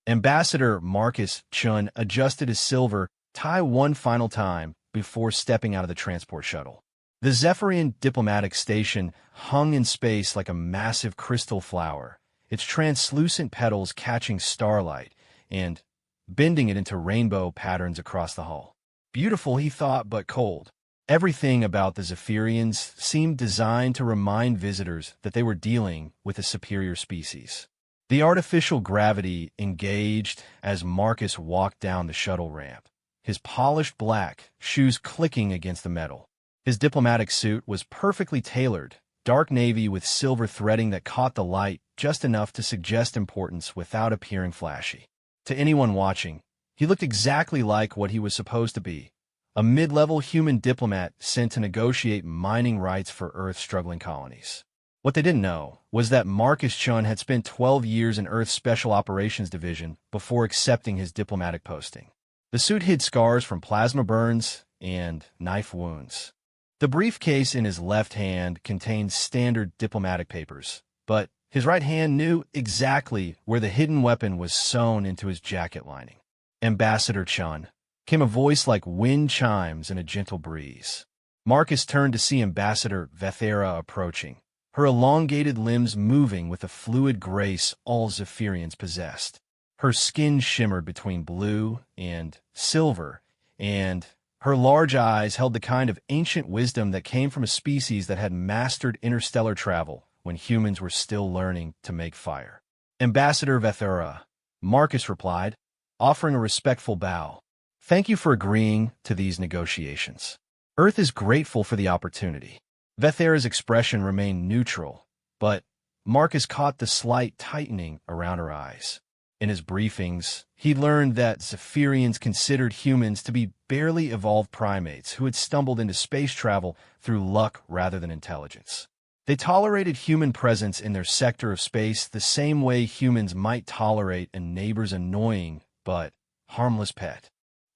Ambassador Marcus Chun adjusted his silver tie one final time before stepping out of the transport shuttle. The Zephyrian diplomatic station hung in space like a massive crystal flower, its translucent petals catching starlight and bending it into rainbow patterns across the hull. Beautiful, he thought, but cold. Everything about the Zephyrians seemed designed to remind visitors that they were dealing with a superior species. The artificial gravity engaged as Marcus walked down the shuttle ramp, his polished black shoes clicking against the metal. His diplomatic suit was perfectly tailored, dark navy with silver threading that caught the light just enough to suggest importance without appearing flashy. To anyone watching, he looked exactly like what he was supposed to be, a mid-level human diplomat sent to negotiate mining rights for Earth's struggling colonies. What they didn't know was that Marcus Chun had spent 12 years in Earth's Special Operations Division before accepting his diplomatic posting. The suit hid scars from plasma burns and knife wounds. The briefcase in his left hand contained standard diplomatic papers, but his right hand knew exactly where the hidden weapon was sewn into his jacket lining. Ambassador Chun, came a voice like wind chimes in a gentle breeze. Marcus turned to see Ambassador Vethera approaching, her elongated limbs moving with a fluid grace all Zephyrians possessed. Her skin shimmered between blue and silver, and her large eyes held the kind of ancient wisdom that came from a species that had mastered interstellar travel when humans were still learning to make fire. Ambassador Vethera, Marcus replied, offering a respectful bow. Thank you for agreeing to these negotiations. Earth is grateful for the opportunity. Vethera's expression remained neutral, but Marcus caught the slight tightening around her eyes. In his briefings, he learned that Zephyrians considered humans to be barely evolved primates who had stumbled into space travel through luck rather than intelligence. They tolerated human presence in their sector of space the same way humans might tolerate a neighbor's annoying but harmless pet.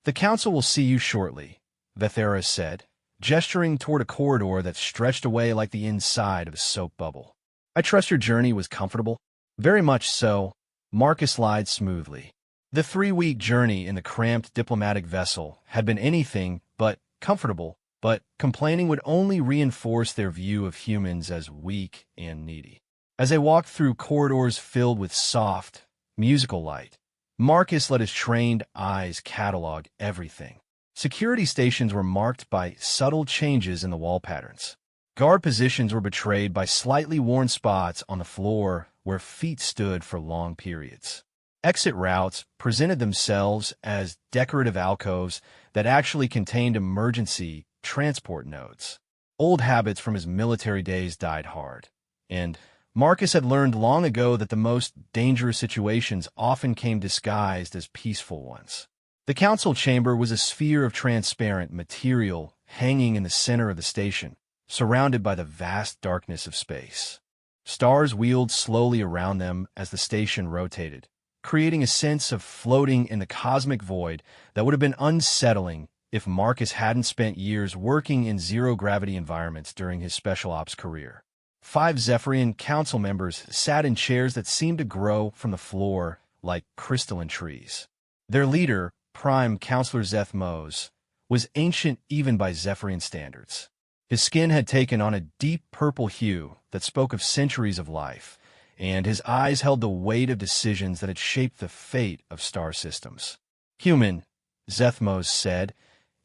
The Council will see you shortly, Vethera said, gesturing toward a corridor that stretched away like the inside of a soap bubble. I trust your journey was comfortable? Very much so, Marcus lied smoothly. The 3-week journey in the cramped diplomatic vessel had been anything but comfortable, but complaining would only reinforce their view of humans as weak and needy. As they walked through corridors filled with soft, musical light, Marcus let his trained eyes catalog everything. Security stations were marked by subtle changes in the wall patterns. Guard positions were betrayed by slightly worn spots on the floor where feet stood for long periods. Exit routes presented themselves as decorative alcoves that actually contained emergency transport nodes. Old habits from his military days died hard, and Marcus had learned long ago that the most dangerous situations often came disguised as peaceful ones. The council chamber was a sphere of transparent material hanging in the center of the station, surrounded by the vast darkness of space. Stars wheeled slowly around them as the station rotated, creating a sense of floating in the cosmic void that would have been unsettling if Marcus hadn't spent years working in zero-gravity environments during his special ops career. 5 Zephyrian council members sat in chairs that seemed to grow from the floor like crystalline trees. Their leader, Prime Counselor Zeth Mose, was ancient even by Zephyrian standards. His skin had taken on a deep purple hue that spoke of centuries of life, and his eyes held the weight of decisions that had shaped the fate of star systems. Human, Zeth Mose said,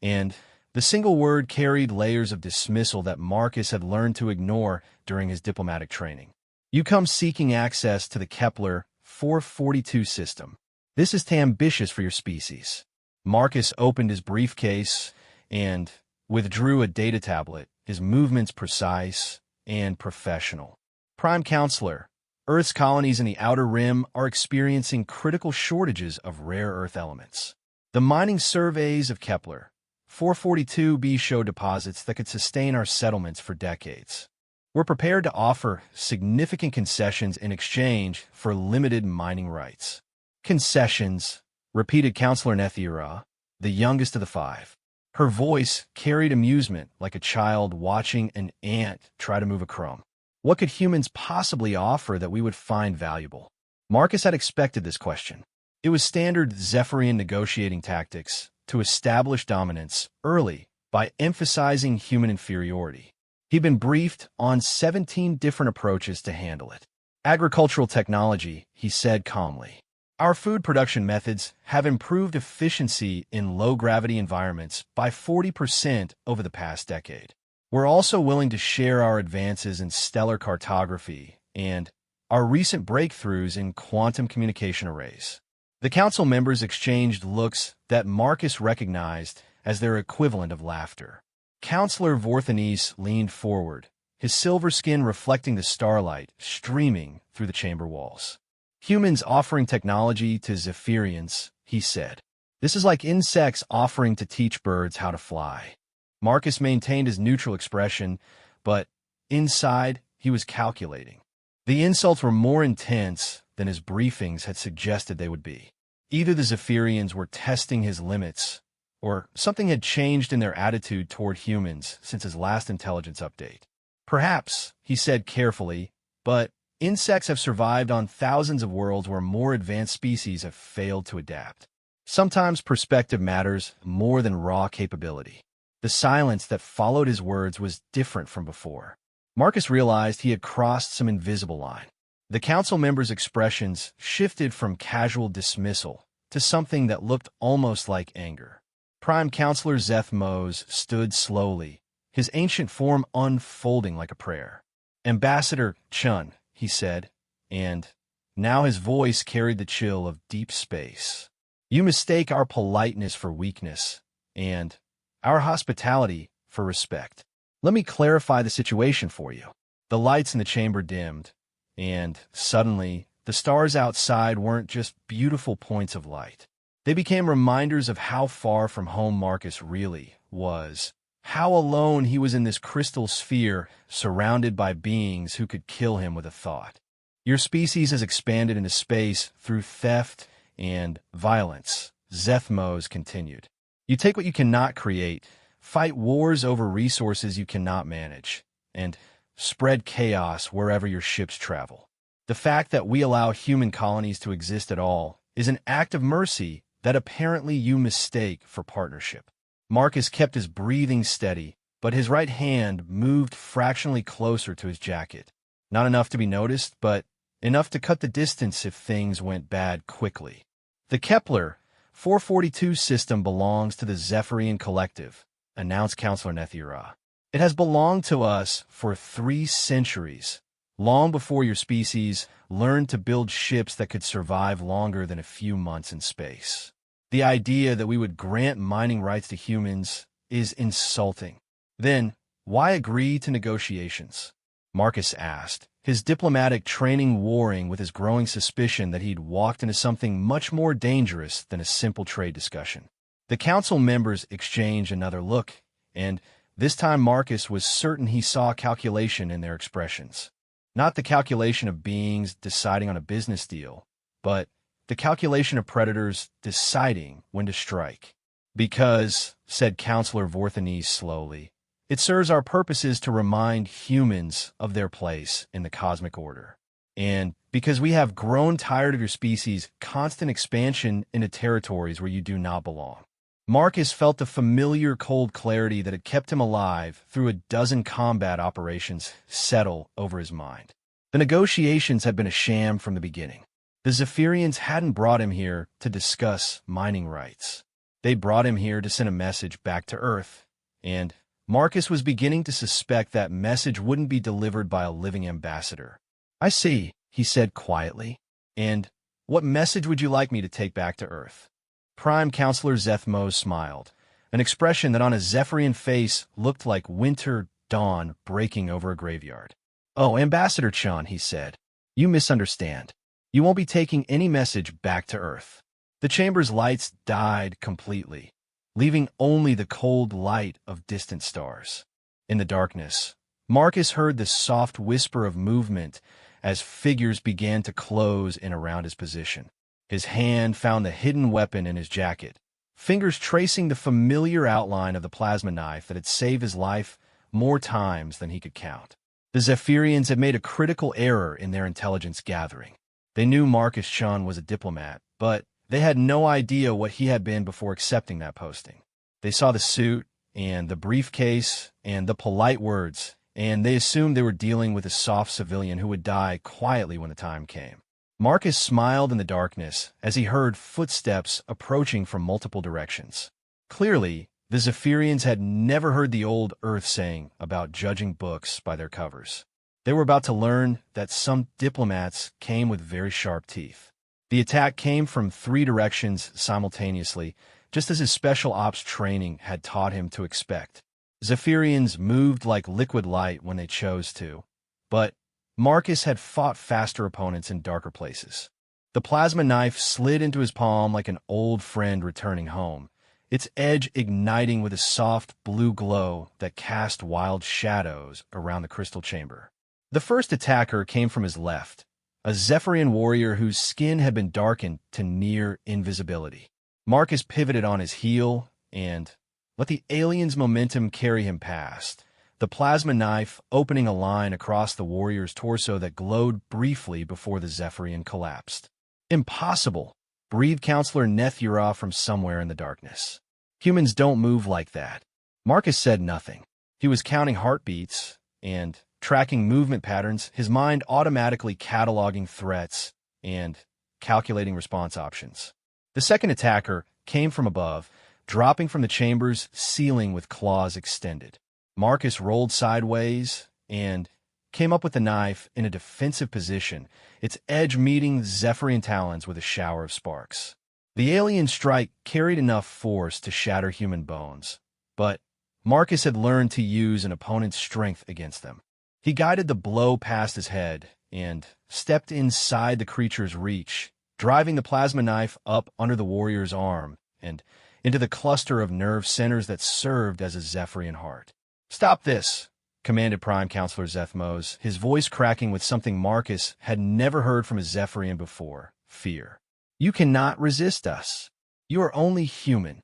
and the single word carried layers of dismissal that Marcus had learned to ignore during his diplomatic training. You come seeking access to the Kepler 442 system. This is too ambitious for your species. Marcus opened his briefcase and withdrew a data tablet, his movements precise and professional. Prime Counselor, Earth's colonies in the Outer Rim are experiencing critical shortages of rare Earth elements. The mining surveys of Kepler 442b show deposits that could sustain our settlements for decades. We're prepared to offer significant concessions in exchange for limited mining rights. Concessions, repeated Counselor Nethira, the youngest of the 5. Her voice carried amusement like a child watching an ant try to move a crumb. What could humans possibly offer that we would find valuable? Marcus had expected this question. It was standard Zephyrian negotiating tactics to establish dominance early by emphasizing human inferiority. He'd been briefed on 17 different approaches to handle it. Agricultural technology, he said calmly. Our food production methods have improved efficiency in low-gravity environments by 40% over the past decade. We're also willing to share our advances in stellar cartography and our recent breakthroughs in quantum communication arrays. The council members exchanged looks that Marcus recognized as their equivalent of laughter. Counselor Vorthanese leaned forward, his silver skin reflecting the starlight streaming through the chamber walls. Humans offering technology to Zephyrians, he said. This is like insects offering to teach birds how to fly. Marcus maintained his neutral expression, but inside he was calculating. The insults were more intense than his briefings had suggested they would be. Either the Zephyrians were testing his limits, or something had changed in their attitude toward humans since his last intelligence update. Perhaps, he said carefully, but insects have survived on thousands of worlds where more advanced species have failed to adapt. Sometimes perspective matters more than raw capability. The silence that followed his words was different from before. Marcus realized he had crossed some invisible line. The council members' expressions shifted from casual dismissal to something that looked almost like anger. Prime Counselor Zeth Mose stood slowly, his ancient form unfolding like a prayer. Ambassador Chun, he said, and now his voice carried the chill of deep space. You mistake our politeness for weakness, and our hospitality for respect. Let me clarify the situation for you. The lights in the chamber dimmed, and suddenly, the stars outside weren't just beautiful points of light. They became reminders of how far from home Marcus really was, how alone he was in this crystal sphere surrounded by beings who could kill him with a thought. Your species has expanded into space through theft and violence, Zethmos continued. You take what you cannot create, fight wars over resources you cannot manage, and spread chaos wherever your ships travel. The fact that we allow human colonies to exist at all is an act of mercy that apparently you mistake for partnership. Marcus kept his breathing steady, but his right hand moved fractionally closer to his jacket. Not enough to be noticed, but enough to cut the distance if things went bad quickly. The Kepler 442 system belongs to the Zephyrian Collective, announced Counselor Nethira. It has belonged to us for 3 centuries, long before your species learned to build ships that could survive longer than a few months in space. The idea that we would grant mining rights to humans is insulting. Then, why agree to negotiations? Marcus asked, his diplomatic training warring with his growing suspicion that he'd walked into something much more dangerous than a simple trade discussion. The council members exchanged another look, and this time Marcus was certain he saw calculation in their expressions. Not the calculation of beings deciding on a business deal, but the calculation of predators deciding when to strike. Because, said Counselor Vorthanese slowly, it serves our purposes to remind humans of their place in the cosmic order. And because we have grown tired of your species' constant expansion into territories where you do not belong. Marcus felt the familiar cold clarity that had kept him alive through a dozen combat operations settle over his mind. The negotiations had been a sham from the beginning. The Zephyrians hadn't brought him here to discuss mining rights. They brought him here to send a message back to Earth, and Marcus was beginning to suspect that message wouldn't be delivered by a living ambassador. I see, he said quietly. And what message would you like me to take back to Earth? Prime Counselor Zethmos smiled, an expression that on a Zephyrian face looked like winter dawn breaking over a graveyard. Oh, Ambassador Chun, he said, you misunderstand. You won't be taking any message back to Earth. The chamber's lights died completely, leaving only the cold light of distant stars. In the darkness, Marcus heard the soft whisper of movement as figures began to close in around his position. His hand found the hidden weapon in his jacket, fingers tracing the familiar outline of the plasma knife that had saved his life more times than he could count. The Zephyrians had made a critical error in their intelligence gathering. They knew Marcus Chun was a diplomat, but They had no idea what he had been before accepting that posting. They saw the suit and the briefcase and the polite words, and they assumed they were dealing with a soft civilian who would die quietly when the time came. Marcus smiled in the darkness as he heard footsteps approaching from multiple directions. Clearly, the Zephyrians had never heard the old Earth saying about judging books by their covers. They were about to learn that some diplomats came with very sharp teeth. The attack came from 3 directions simultaneously, just as his special ops training had taught him to expect. Zephyrians moved like liquid light when they chose to, but Marcus had fought faster opponents in darker places. The plasma knife slid into his palm like an old friend returning home, its edge igniting with a soft blue glow that cast wild shadows around the crystal chamber. The first attacker came from his left, a Zephyrian warrior whose skin had been darkened to near invisibility. Marcus pivoted on his heel and let the alien's momentum carry him past, the plasma knife opening a line across the warrior's torso that glowed briefly before the Zephyrian collapsed. "Impossible," breathed Counselor Nethura from somewhere in the darkness. "Humans don't move like that." Marcus said nothing. He was counting heartbeats and tracking movement patterns, his mind automatically cataloging threats and calculating response options. The second attacker came from above, dropping from the chamber's ceiling with claws extended. Marcus rolled sideways and came up with the knife in a defensive position, its edge meeting Zephyrian talons with a shower of sparks. The alien strike carried enough force to shatter human bones, but Marcus had learned to use an opponent's strength against them. He guided the blow past his head and stepped inside the creature's reach, driving the plasma knife up under the warrior's arm and into the cluster of nerve centers that served as a Zephyrian heart. "Stop this," commanded Prime Counselor Zethmos, his voice cracking with something Marcus had never heard from a Zephyrian before: fear. "You cannot resist us. You are only human."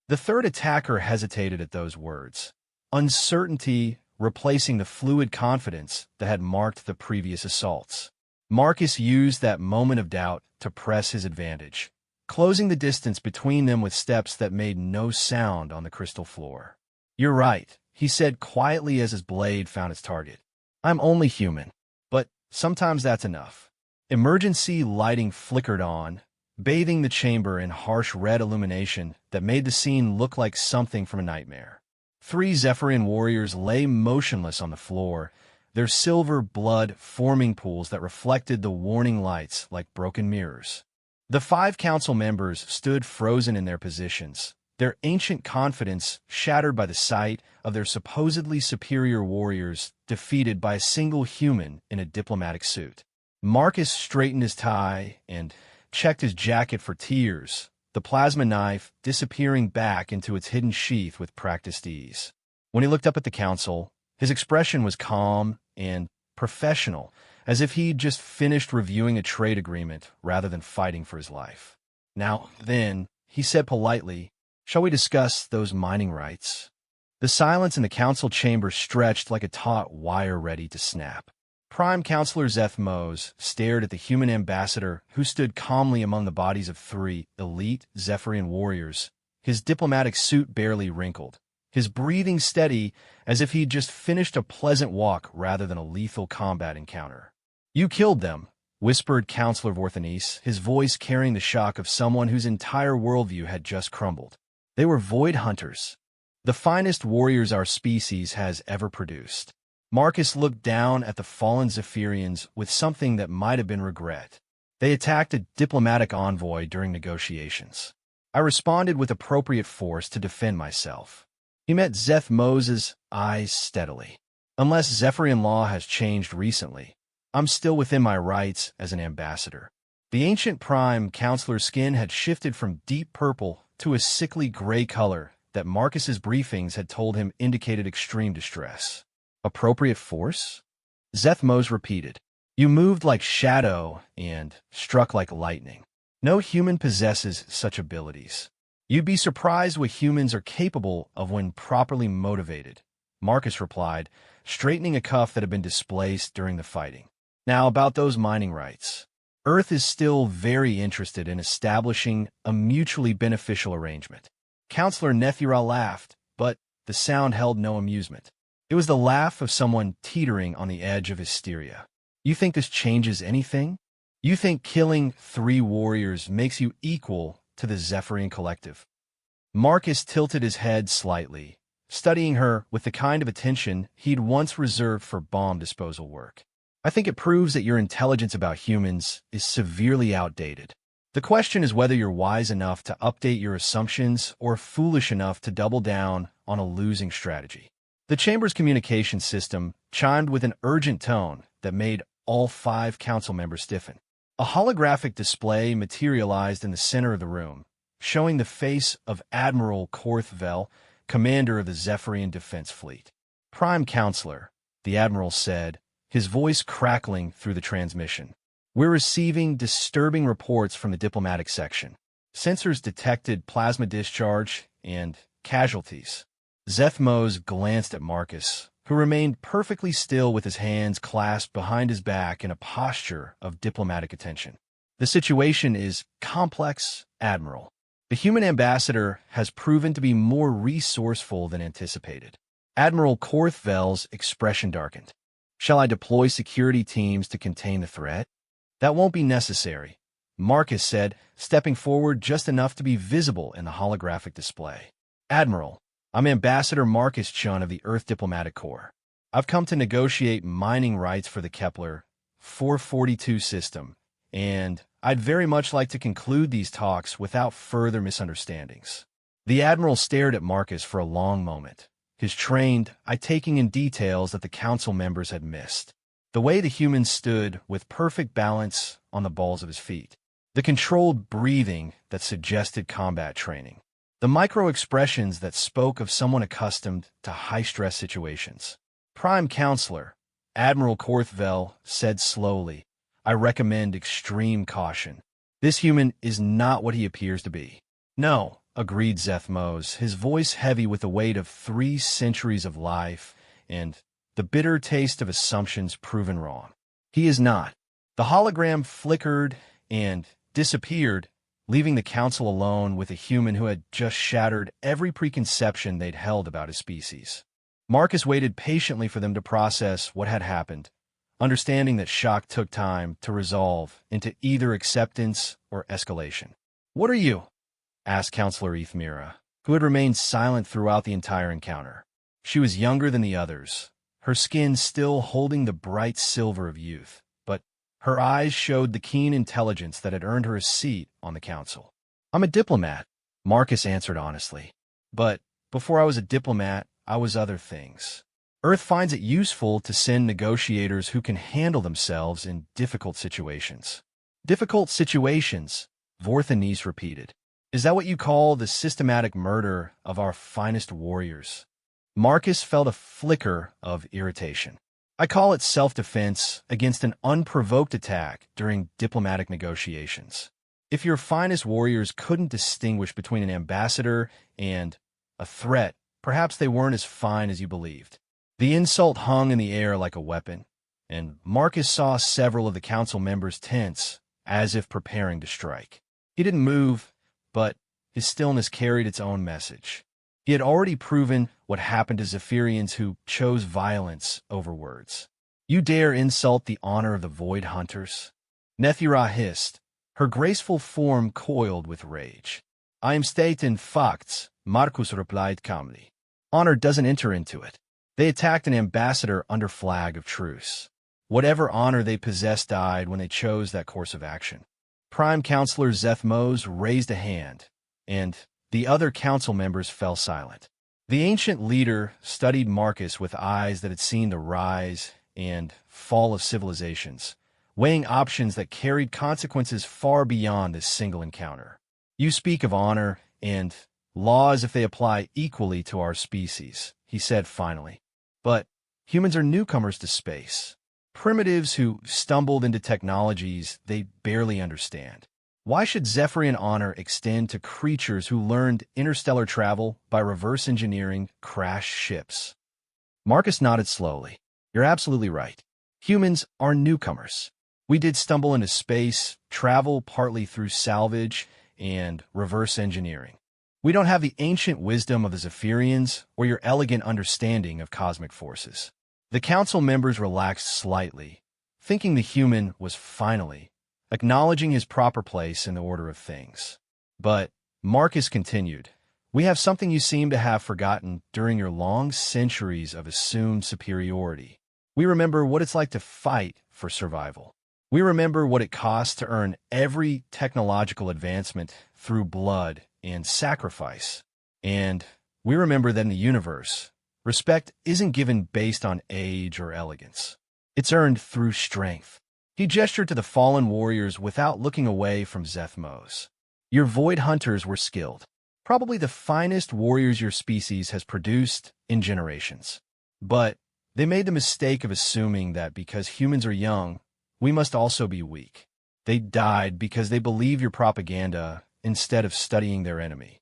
The third attacker hesitated at those words, uncertainty replacing the fluid confidence that had marked the previous assaults. Marcus used that moment of doubt to press his advantage, closing the distance between them with steps that made no sound on the crystal floor. "You're right," he said quietly as his blade found its target. "I'm only human, but sometimes that's enough." Emergency lighting flickered on, bathing the chamber in harsh red illumination that made the scene look like something from a nightmare. 3 Zephyrian warriors lay motionless on the floor, their silver blood forming pools that reflected the warning lights like broken mirrors. The 5 council members stood frozen in their positions, their ancient confidence shattered by the sight of their supposedly superior warriors defeated by a single human in a diplomatic suit. Marcus straightened his tie and checked his jacket for tears, the plasma knife disappearing back into its hidden sheath with practiced ease. When he looked up at the council, his expression was calm and professional, as if he'd just finished reviewing a trade agreement rather than fighting for his life. "Now, then," he said politely, "shall we discuss those mining rights?" The silence in the council chamber stretched like a taut wire ready to snap. Prime Counselor Zethmos stared at the human ambassador who stood calmly among the bodies of 3 elite Zephyrian warriors, his diplomatic suit barely wrinkled, his breathing steady as if he'd just finished a pleasant walk rather than a lethal combat encounter. "You killed them," whispered Counselor Vorthanese, his voice carrying the shock of someone whose entire worldview had just crumbled. "They were void hunters, the finest warriors our species has ever produced." Marcus looked down at the fallen Zephyrians with something that might have been regret. "They attacked a diplomatic envoy during negotiations. I responded with appropriate force to defend myself." He met Zethmos' eyes steadily. "Unless Zephyrian law has changed recently, I'm still within my rights as an ambassador." The ancient Prime Counselor's skin had shifted from deep purple to a sickly gray color that Marcus's briefings had told him indicated extreme distress. "Appropriate force?" Zethmos repeated. "You moved like shadow and struck like lightning. No human possesses such abilities. You'd be surprised what humans are capable of when properly motivated," Marcus replied, straightening a cuff that had been displaced during the fighting. "Now about those mining rights." Earth is still very interested in establishing a mutually beneficial arrangement. Counselor Nethira laughed, but the sound held no amusement. It was the laugh of someone teetering on the edge of hysteria. You think this changes anything? You think killing 3 warriors makes you equal to the Zephyrian collective? Marcus tilted his head slightly, studying her with the kind of attention he'd once reserved for bomb disposal work. I think it proves that your intelligence about humans is severely outdated. The question is whether you're wise enough to update your assumptions or foolish enough to double down on a losing strategy. The chamber's communication system chimed with an urgent tone that made all 5 council members stiffen. A holographic display materialized in the center of the room, showing the face of Admiral Korthvel, commander of the Zephyrian Defense Fleet. "Prime Counselor," the Admiral said, his voice crackling through the transmission. "We're receiving disturbing reports from the diplomatic section. Sensors detected plasma discharge and casualties." Zethmos glanced at Marcus, who remained perfectly still with his hands clasped behind his back in a posture of diplomatic attention. "The situation is complex, Admiral. The human ambassador has proven to be more resourceful than anticipated." Admiral Korthvel's expression darkened. "Shall I deploy security teams to contain the threat?" "That won't be necessary," Marcus said, stepping forward just enough to be visible in the holographic display. "Admiral, I'm Ambassador Marcus Chun of the Earth Diplomatic Corps. I've come to negotiate mining rights for the Kepler 442 system, and I'd very much like to conclude these talks without further misunderstandings." The Admiral stared at Marcus for a long moment, his trained eye taking in details that the council members had missed. The way the human stood with perfect balance on the balls of his feet. The controlled breathing that suggested combat training. The micro-expressions that spoke of someone accustomed to high-stress situations. "Prime Counselor," Admiral Korthvel said slowly, "I recommend extreme caution. This human is not what he appears to be." "No," agreed Zethmos, his voice heavy with the weight of 3 centuries of life and the bitter taste of assumptions proven wrong. "He is not." The hologram flickered and disappeared, leaving the council alone with a human who had just shattered every preconception they'd held about his species. Marcus waited patiently for them to process what had happened, understanding that shock took time to resolve into either acceptance or escalation. "What are you?" asked Counselor Ethmira, who had remained silent throughout the entire encounter. She was younger than the others, her skin still holding the bright silver of youth, but her eyes showed the keen intelligence that had earned her a seat on the council. "I'm a diplomat," Marcus answered honestly. "But before I was a diplomat, I was other things. Earth finds it useful to send negotiators who can handle themselves in difficult situations." "Difficult situations," Vorthanes repeated. "Is that what you call the systematic murder of our finest warriors?" Marcus felt a flicker of irritation. "I call it self-defense against an unprovoked attack during diplomatic negotiations. If your finest warriors couldn't distinguish between an ambassador and a threat, perhaps they weren't as fine as you believed." The insult hung in the air like a weapon, and Marcus saw several of the council members tense, as if preparing to strike. He didn't move, but his stillness carried its own message. He had already proven what happened to Zephyrians who chose violence over words. "You dare insult the honor of the Void Hunters?" Nethira hissed, her graceful form coiled with rage. "I am stating facts," Marcus replied calmly. "Honor doesn't enter into it. They attacked an ambassador under flag of truce. Whatever honor they possessed died when they chose that course of action." Prime Counselor Zethmos raised a hand, and the other council members fell silent. The ancient leader studied Marcus with eyes that had seen the rise and fall of civilizations, weighing options that carried consequences far beyond this single encounter. "You speak of honor and law as if they apply equally to our species," he said finally. "But humans are newcomers to space. Primitives who stumbled into technologies they barely understand. Why should Zephyrian honor extend to creatures who learned interstellar travel by reverse engineering crashed ships?" Marcus nodded slowly. "You're absolutely right. Humans are newcomers. We did stumble into space, travel partly through salvage and reverse engineering. We don't have the ancient wisdom of the Zephyrians or your elegant understanding of cosmic forces. The council members relaxed slightly, thinking the human was finally acknowledging his proper place in the order of things. But Marcus continued, "We have something you seem to have forgotten during your long centuries of assumed superiority. We remember what it's like to fight for survival. We remember what it costs to earn every technological advancement through blood and sacrifice. And we remember that in the universe, respect isn't given based on age or elegance. It's earned through strength." He gestured to the fallen warriors without looking away from Zethmos. "Your void hunters were skilled, probably the finest warriors your species has produced in generations. But they made the mistake of assuming that because humans are young, we must also be weak. They died because they believed your propaganda instead of studying their enemy."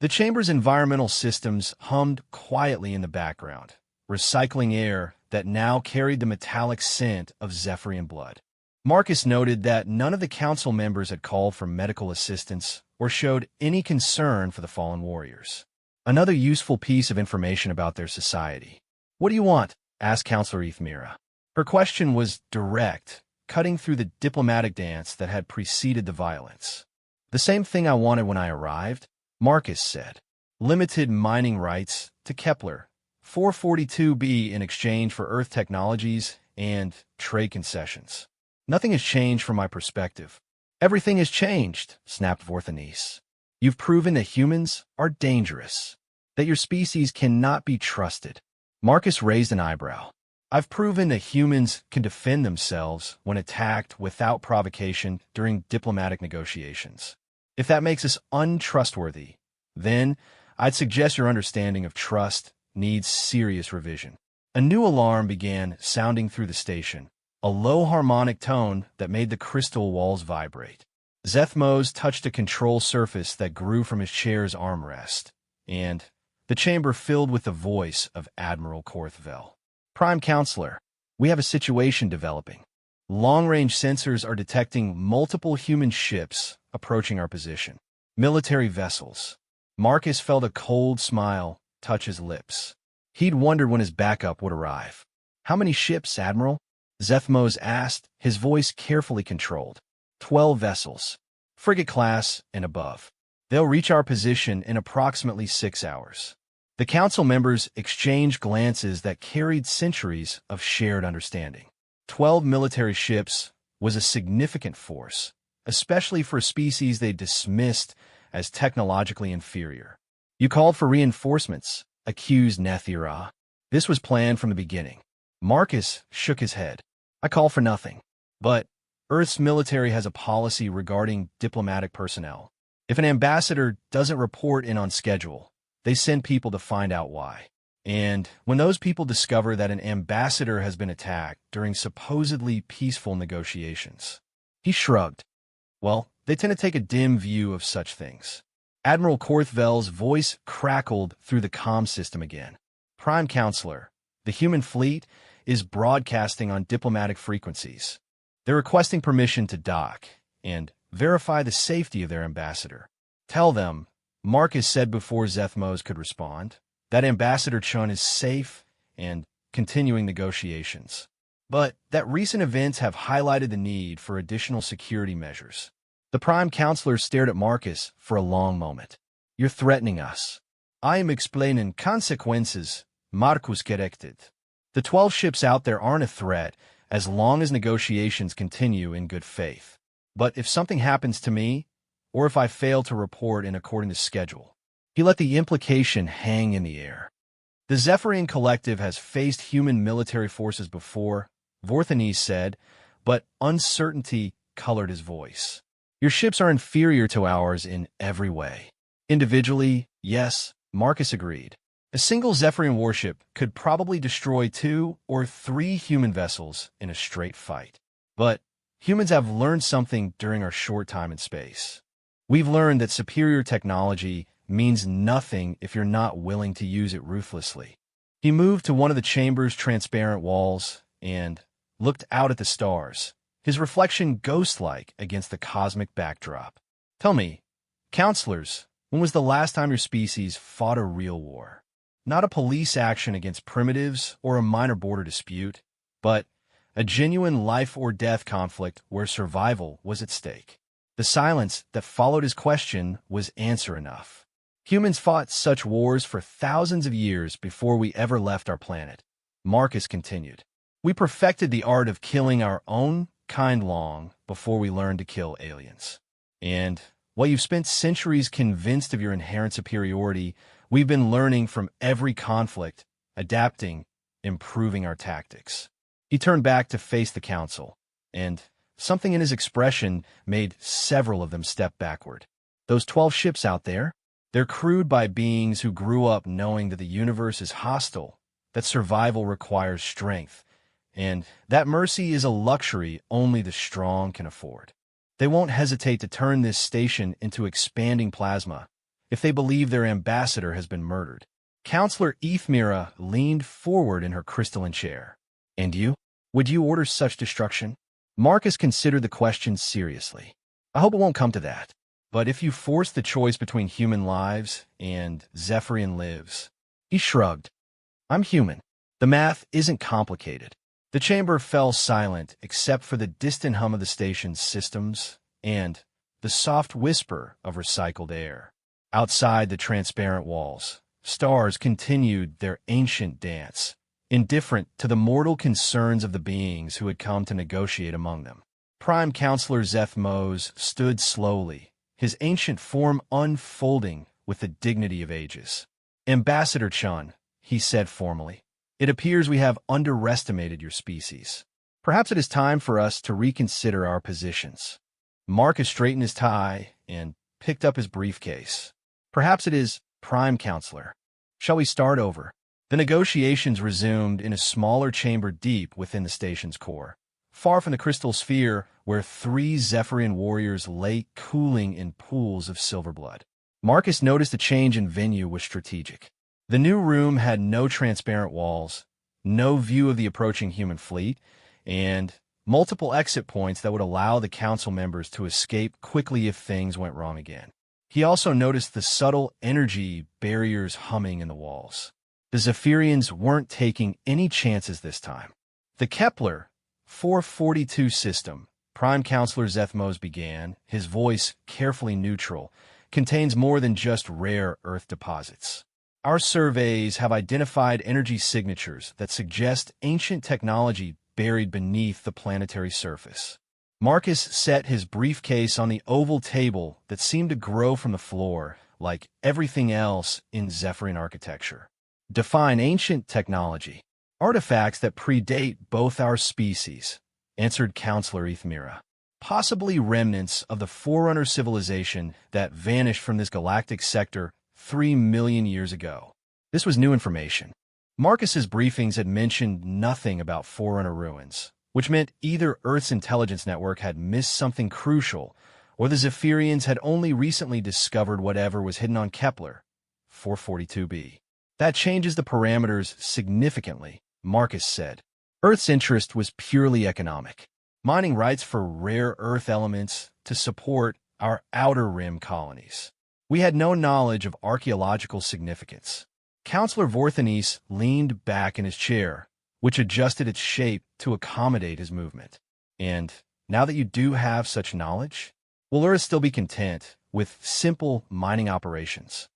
The chamber's environmental systems hummed quietly in the background, recycling air that now carried the metallic scent of Zephyrian blood. Marcus noted that none of the council members had called for medical assistance or showed any concern for the fallen warriors. Another useful piece of information about their society. "What do you want?" asked Counselor Ethmira. Her question was direct, cutting through the diplomatic dance that had preceded the violence. "The same thing I wanted when I arrived," Marcus said. "Limited mining rights to Kepler, 442b in exchange for Earth technologies and trade concessions. Nothing has changed from my perspective." "Everything has changed," snapped Vorthanes. "You've proven that humans are dangerous, that your species cannot be trusted." Marcus raised an eyebrow. "I've proven that humans can defend themselves when attacked without provocation during diplomatic negotiations. If that makes us untrustworthy, then I'd suggest your understanding of trust needs serious revision." A new alarm began sounding through the station, a low harmonic tone that made the crystal walls vibrate. Zethmos touched a control surface that grew from his chair's armrest, and the chamber filled with the voice of Admiral Korthvel. "Prime Counselor, we have a situation developing. Long-range sensors are detecting multiple human ships approaching our position. Military vessels." Marcus felt a cold smile touch his lips. He'd wondered when his backup would arrive. "How many ships, Admiral?" Zethmos asked, his voice carefully controlled. 12 vessels, frigate class and above. They'll reach our position in approximately 6 hours. The council members exchanged glances that carried centuries of shared understanding. 12 military ships was a significant force, especially for a species they dismissed as technologically inferior. "You called for reinforcements," accused Nethira. "This was planned from the beginning." Marcus shook his head. "I call for nothing. But Earth's military has a policy regarding diplomatic personnel. If an ambassador doesn't report in on schedule, they send people to find out why. And when those people discover that an ambassador has been attacked during supposedly peaceful negotiations," he shrugged, "well, they tend to take a dim view of such things." Admiral Korthvel's voice crackled through the comm system again. "Prime Counselor, the human fleet is broadcasting on diplomatic frequencies. They're requesting permission to dock and verify the safety of their ambassador. Tell them," Marcus said before Zethmos could respond, "that Ambassador Chun is safe and continuing negotiations. But that recent events have highlighted the need for additional security measures." The Prime Counselor stared at Marcus for a long moment. "You're threatening us." "I am explaining consequences," Marcus corrected. "The 12 ships out there aren't a threat as long as negotiations continue in good faith. But if something happens to me, or if I fail to report in according to schedule," he let the implication hang in the air. "The Zephyrian Collective has faced human military forces before," Vorthanes said, but uncertainty colored his voice. "Your ships are inferior to ours in every way." "Individually, yes," Marcus agreed. "A single Zephyrian warship could probably destroy 2 or 3 human vessels in a straight fight. But humans have learned something during our short time in space. We've learned that superior technology means nothing if you're not willing to use it ruthlessly." He moved to one of the chamber's transparent walls and looked out at the stars, his reflection ghost-like against the cosmic backdrop. Tell me, counselors, when was the last time your species fought a real war? Not a police action against primitives or a minor border dispute, but a genuine life-or-death conflict where survival was at stake. The silence that followed his question was answer enough. Humans fought such wars for thousands of years before we ever left our planet. Marcus continued. We perfected the art of killing our own kind long before we learned to kill aliens. And while you've spent centuries convinced of your inherent superiority, we've been learning from every conflict, adapting, improving our tactics. He turned back to face the council, and something in his expression made several of them step backward. Those 12 ships out there, they're crewed by beings who grew up knowing that the universe is hostile, that survival requires strength, and that mercy is a luxury only the strong can afford. They won't hesitate to turn this station into expanding plasma if they believe their ambassador has been murdered. Counselor Ethmira leaned forward in her crystalline chair. And you? Would you order such destruction? Marcus considered the question seriously. I hope it won't come to that. But if you force the choice between human lives and Zephyrian lives, he shrugged. I'm human. The math isn't complicated. The chamber fell silent except for the distant hum of the station's systems and the soft whisper of recycled air. Outside the transparent walls, stars continued their ancient dance, indifferent to the mortal concerns of the beings who had come to negotiate among them. Prime Counselor Zethmos stood slowly, his ancient form unfolding with the dignity of ages. Ambassador Chun, he said formally, it appears we have underestimated your species. Perhaps it is time for us to reconsider our positions. Marcus straightened his tie and picked up his briefcase. Perhaps it is, Prime Counselor. Shall we start over? The negotiations resumed in a smaller chamber deep within the station's core, far from the crystal sphere where 3 Zephyrian warriors lay cooling in pools of silver blood. Marcus noticed the change in venue was strategic. The new room had no transparent walls, no view of the approaching human fleet, and multiple exit points that would allow the council members to escape quickly if things went wrong again. He also noticed the subtle energy barriers humming in the walls. The Zephyrians weren't taking any chances this time. The Kepler 442 system, Prime Counselor Zethmos began, his voice carefully neutral, contains more than just rare Earth deposits. Our surveys have identified energy signatures that suggest ancient technology buried beneath the planetary surface. Marcus set his briefcase on the oval table that seemed to grow from the floor, like everything else in Zephyrian architecture. Define ancient technology. Artifacts that predate both our species, answered Counselor Ethmira. Possibly remnants of the Forerunner civilization that vanished from this galactic sector 3 million years ago. This was new information. Marcus's briefings had mentioned nothing about Forerunner ruins, which meant either Earth's intelligence network had missed something crucial, or the Zephyrians had only recently discovered whatever was hidden on Kepler 442b. That changes the parameters significantly, Marcus said. Earth's interest was purely economic, mining rights for rare Earth elements to support our outer rim colonies. We had no knowledge of archaeological significance. Counselor Vorthanes leaned back in his chair, which adjusted its shape to accommodate his movement. And now that you do have such knowledge, will Earth still be content with simple mining operations?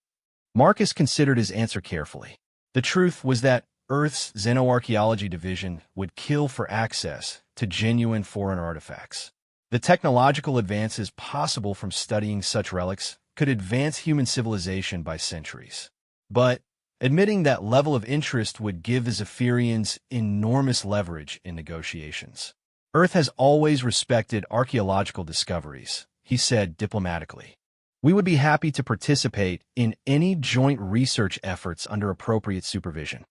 Marcus considered his answer carefully. The truth was that Earth's xenoarchaeology division would kill for access to genuine foreign artifacts. The technological advances possible from studying such relics could advance human civilization by centuries. But admitting that level of interest would give the Zephyrians enormous leverage in negotiations. Earth has always respected archaeological discoveries, he said diplomatically. We would be happy to participate in any joint research efforts under appropriate supervision.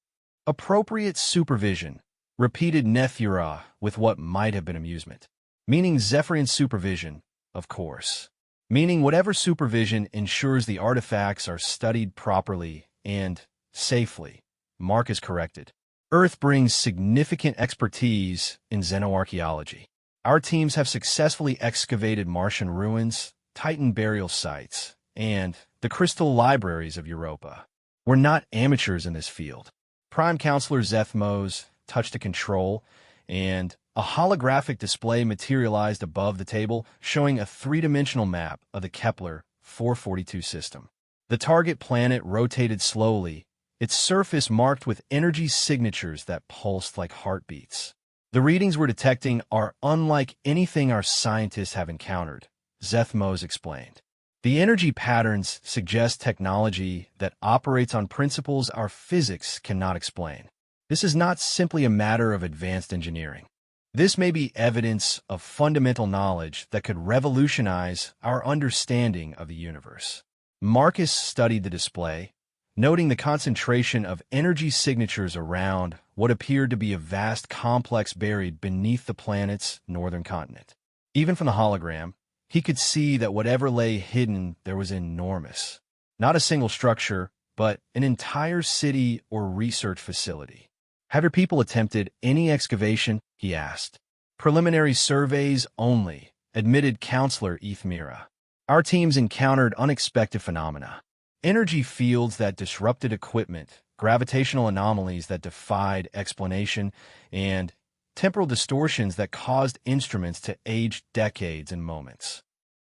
Appropriate supervision, repeated Nethura with what might have been amusement. Meaning Zephyrian supervision, of course. Meaning whatever supervision ensures the artifacts are studied properly and safely, Marcus corrected. Earth brings significant expertise in xenoarchaeology. Our teams have successfully excavated Martian ruins, Titan burial sites, and the crystal libraries of Europa. We're not amateurs in this field. Prime Counselor Zethmos touched a control, and a holographic display materialized above the table, showing a three-dimensional map of the Kepler 442 system. The target planet rotated slowly, its surface marked with energy signatures that pulsed like heartbeats. The readings we're detecting are unlike anything our scientists have encountered, Zethmos explained. The energy patterns suggest technology that operates on principles our physics cannot explain. This is not simply a matter of advanced engineering. This may be evidence of fundamental knowledge that could revolutionize our understanding of the universe. Marcus studied the display, noting the concentration of energy signatures around what appeared to be a vast complex buried beneath the planet's northern continent. Even from the hologram, he could see that whatever lay hidden there was enormous. Not a single structure, but an entire city or research facility. Have your people attempted any excavation? He asked. Preliminary surveys only, admitted Counselor Ethmira. Our teams encountered unexpected phenomena. Energy fields that disrupted equipment, gravitational anomalies that defied explanation, and temporal distortions that caused instruments to age decades in moments.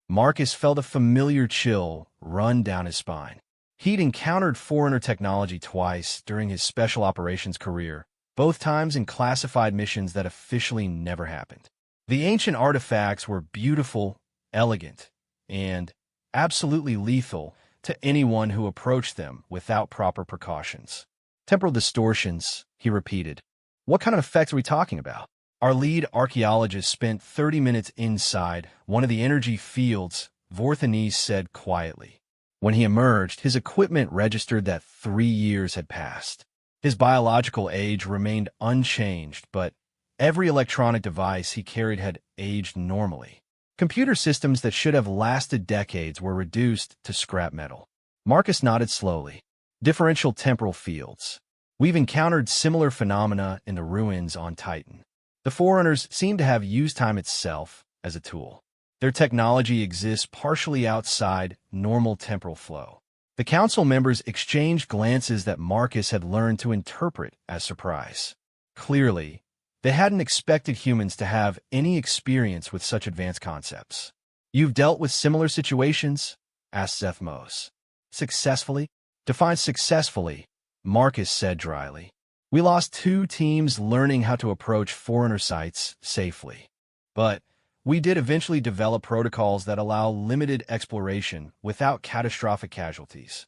Marcus felt a familiar chill run down his spine. He'd encountered Forerunner technology twice during his special operations career, both times in classified missions that officially never happened. The ancient artifacts were beautiful, elegant, and absolutely lethal to anyone who approached them without proper precautions. Temporal distortions, he repeated. What kind of effects are we talking about? Our lead archaeologist spent 30 minutes inside one of the energy fields, Vorthanes said quietly. When he emerged, his equipment registered that 3 years had passed. His biological age remained unchanged, but every electronic device he carried had aged normally. Computer systems that should have lasted decades were reduced to scrap metal. Marcus nodded slowly. Differential temporal fields. We've encountered similar phenomena in the ruins on Titan. The Forerunners seem to have used time itself as a tool. Their technology exists partially outside normal temporal flow. The council members exchanged glances that Marcus had learned to interpret as surprise. Clearly, they hadn't expected humans to have any experience with such advanced concepts. You've dealt with similar situations? Asked Zethmos. Successfully? Define successfully, Marcus said dryly. We lost 2 teams learning how to approach Forerunner sites safely. But we did eventually develop protocols that allow limited exploration without catastrophic casualties.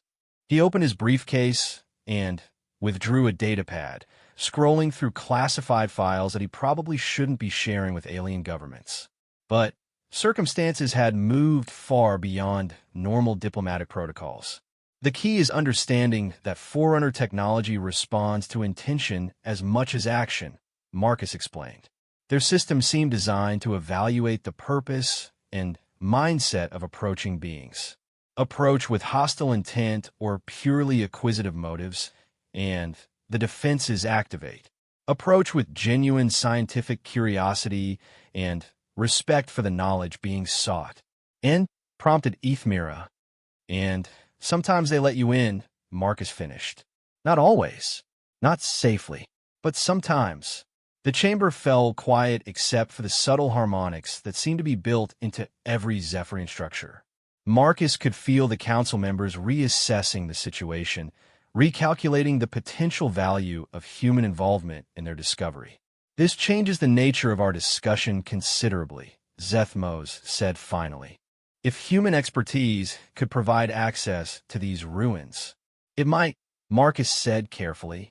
He opened his briefcase and withdrew a datapad, scrolling through classified files that he probably shouldn't be sharing with alien governments. But circumstances had moved far beyond normal diplomatic protocols. The key is understanding that Forerunner technology responds to intention as much as action, Marcus explained. Their systems seem designed to evaluate the purpose and mindset of approaching beings. Approach with hostile intent or purely acquisitive motives, and the defenses activate. Approach with genuine scientific curiosity and respect for the knowledge being sought. And prompted Ethmira. And sometimes they let you in, Marcus finished. Not always. Not safely. But sometimes. The chamber fell quiet except for the subtle harmonics that seemed to be built into every Zephyrian structure. Marcus could feel the council members reassessing the situation, recalculating the potential value of human involvement in their discovery. This changes the nature of our discussion considerably, Zethmos said finally. If human expertise could provide access to these ruins, it might, Marcus said carefully,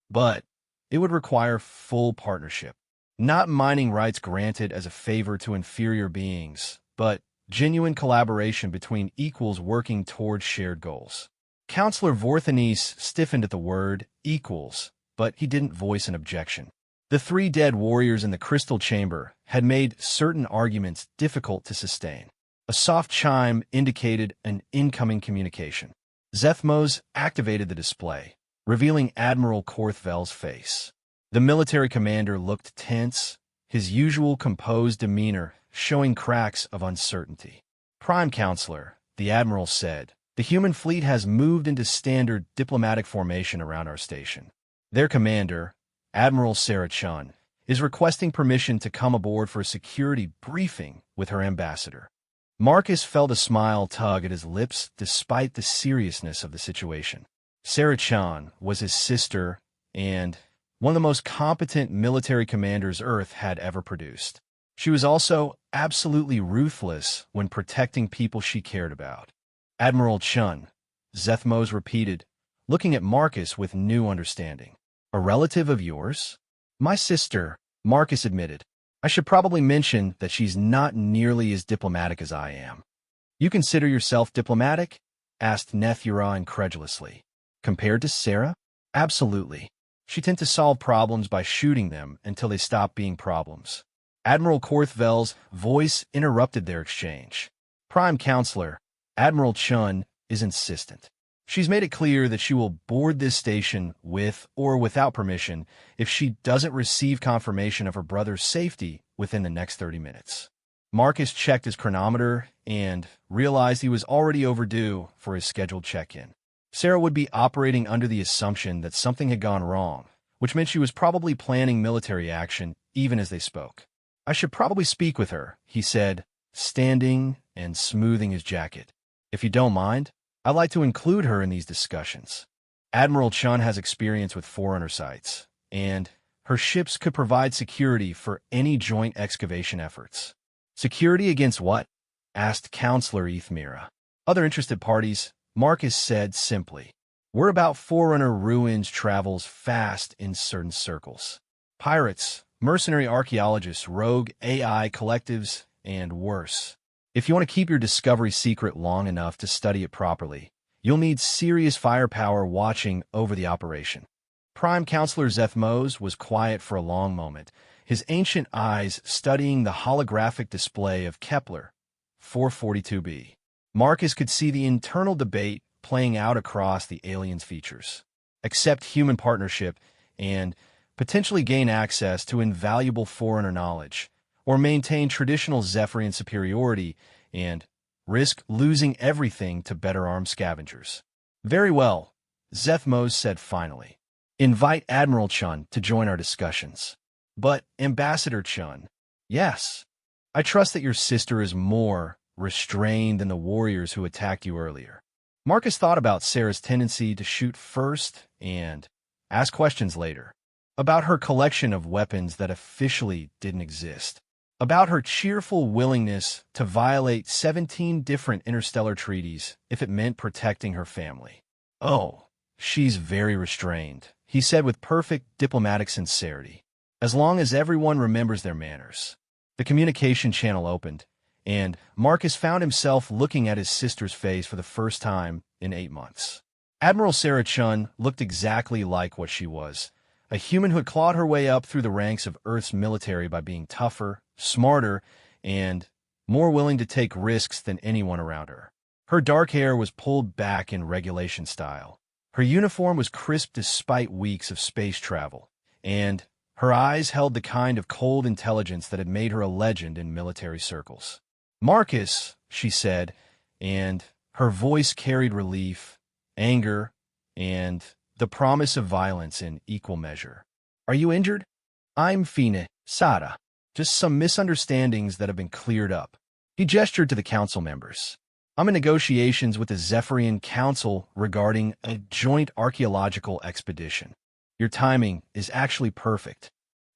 but it would require full partnership. Not mining rights granted as a favor to inferior beings, but genuine collaboration between equals working towards shared goals. Counselor Vorthanes stiffened at the word equals, but he didn't voice an objection. The 3 dead warriors in the crystal chamber had made certain arguments difficult to sustain. A soft chime indicated an incoming communication. Zethmos activated the display, revealing Admiral Korthvel's face. The military commander looked tense, his usual composed demeanor showing cracks of uncertainty. "Prime Counselor," the Admiral said, "the human fleet has moved into standard diplomatic formation around our station. Their commander, Admiral Sarah Chun, is requesting permission to come aboard for a security briefing with her ambassador." Marcus felt a smile tug at his lips despite the seriousness of the situation. Sarah Chun was his sister and one of the most competent military commanders Earth had ever produced. She was also absolutely ruthless when protecting people she cared about. "Admiral Chun," Zethmos repeated, looking at Marcus with new understanding. "A relative of yours?" "My sister," Marcus admitted. "I should probably mention that she's not nearly as diplomatic as I am." "You consider yourself diplomatic?" asked Nethura incredulously. "Compared to Sarah?" "Absolutely. She tends to solve problems by shooting them until they stop being problems." Admiral Korthvel's voice interrupted their exchange. "Prime Counselor, Admiral Chun is insistent. She's made it clear that she will board this station with or without permission if she doesn't receive confirmation of her brother's safety within the next 30 minutes. Marcus checked his chronometer and realized he was already overdue for his scheduled check-in. Sarah would be operating under the assumption that something had gone wrong, which meant she was probably planning military action even as they spoke. "I should probably speak with her," he said, standing and smoothing his jacket. "If you don't mind, I'd like to include her in these discussions. Admiral Chun has experience with Forerunner sites, and her ships could provide security for any joint excavation efforts." "Security against what?" asked Counselor Ethmira. "Other interested parties," Marcus said simply. "We're about Forerunner ruins travels fast in certain circles. Pirates, mercenary archaeologists, rogue AI collectives, and worse. If you want to keep your discovery secret long enough to study it properly, you'll need serious firepower watching over the operation." Prime Counselor Zethmos was quiet for a long moment, his ancient eyes studying the holographic display of Kepler 442b. Marcus could see the internal debate playing out across the alien's features. Accept human partnership and potentially gain access to invaluable Forerunner knowledge, or maintain traditional Zephyrian superiority and risk losing everything to better-armed scavengers. "Very well," Zethmos said finally. "Invite Admiral Chun to join our discussions." "But, Ambassador Chun..." "Yes. I trust that your sister is more restrained than the warriors who attacked you earlier." Marcus thought about Sarah's tendency to shoot first and ask questions later. About her collection of weapons that officially didn't exist. About her cheerful willingness to violate 17 different interstellar treaties if it meant protecting her family. "Oh, she's very restrained," he said with perfect diplomatic sincerity. "As long as everyone remembers their manners." The communication channel opened, and Marcus found himself looking at his sister's face for the first time in 8 months. Admiral Sarah Chun looked exactly like what she was, a human who had clawed her way up through the ranks of Earth's military by being tougher, smarter, and more willing to take risks than anyone around her. Her dark hair was pulled back in regulation style. Her uniform was crisp despite weeks of space travel, and her eyes held the kind of cold intelligence that had made her a legend in military circles. "Marcus," she said, and her voice carried relief, anger, and the promise of violence in equal measure. "Are you injured?" "I'm fine, Sada. Just some misunderstandings that have been cleared up." He gestured to the council members. "I'm in negotiations with the Zephyrian Council regarding a joint archaeological expedition. Your timing is actually perfect."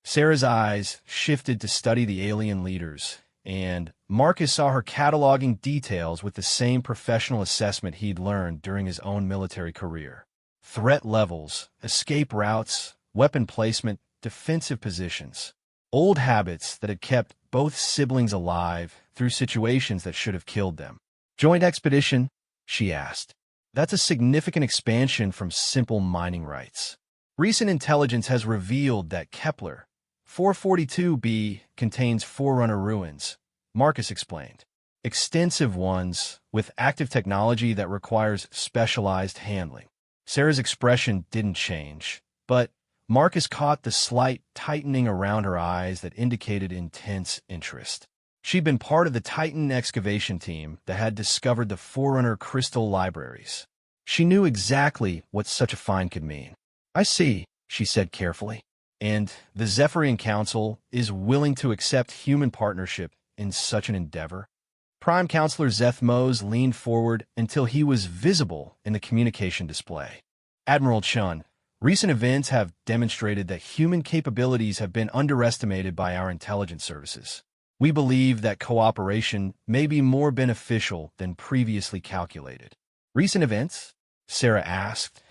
Sarah's eyes shifted to study the alien leaders, and Marcus saw her cataloging details with the same professional assessment he'd learned during his own military career. Threat levels, escape routes, weapon placement, defensive positions. Old habits that had kept both siblings alive through situations that should have killed them. "Joint expedition?" she asked. "That's a significant expansion from simple mining rights. Recent intelligence has revealed that Kepler 442b contains Forerunner ruins," Marcus explained. "Extensive ones with active technology that requires specialized handling." Sarah's expression didn't change, but Marcus caught the slight tightening around her eyes that indicated intense interest. She'd been part of the Titan excavation team that had discovered the Forerunner crystal libraries. She knew exactly what such a find could mean. "I see," she said carefully. "And the Zephyrian Council is willing to accept human partnership in such an endeavor?" Prime Counselor Zethmos leaned forward until he was visible in the communication display. "Admiral Chun, recent events have demonstrated that human capabilities have been underestimated by our intelligence services. We believe that cooperation may be more beneficial than previously calculated." "Recent events?" Sarah asked,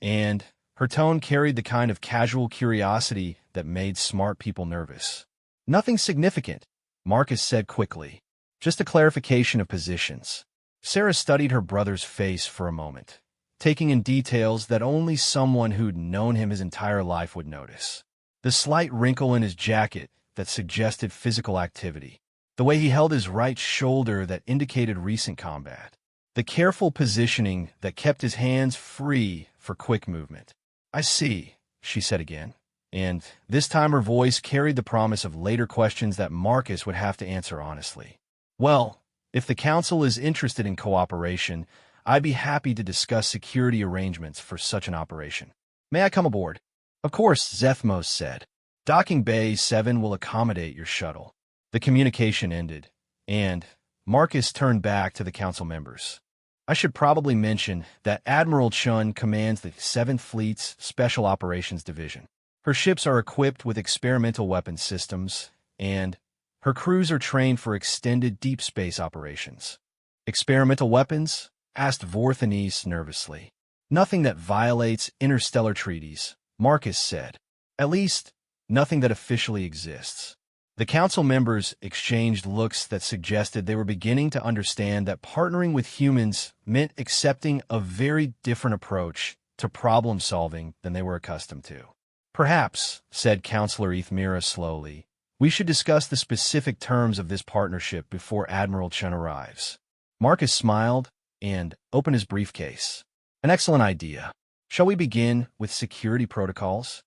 and her tone carried the kind of casual curiosity that made smart people nervous. "Nothing significant," Marcus said quickly. "Just a clarification of positions." Sarah studied her brother's face for a moment, taking in details that only someone who'd known him his entire life would notice. The slight wrinkle in his jacket that suggested physical activity, the way he held his right shoulder that indicated recent combat, the careful positioning that kept his hands free for quick movement. "I see," she said again, and this time her voice carried the promise of later questions that Marcus would have to answer honestly. "Well, if the Council is interested in cooperation, I'd be happy to discuss security arrangements for such an operation. May I come aboard?" "Of course," Zethmos said. "Docking Bay 7 will accommodate your shuttle." The communication ended, and Marcus turned back to the Council members. "I should probably mention that Admiral Chun commands the 7th Fleet's Special Operations Division. Her ships are equipped with experimental weapons systems, and her crews are trained for extended deep space operations." "Experimental weapons?" asked Vorthanes nervously. "Nothing that violates interstellar treaties," Marcus said. "At least, nothing that officially exists." The Council members exchanged looks that suggested they were beginning to understand that partnering with humans meant accepting a very different approach to problem-solving than they were accustomed to. "Perhaps," said Counselor Ethmira slowly, "we should discuss the specific terms of this partnership before Admiral Chun arrives." Marcus smiled and opened his briefcase. "An excellent idea. Shall we begin with security protocols?"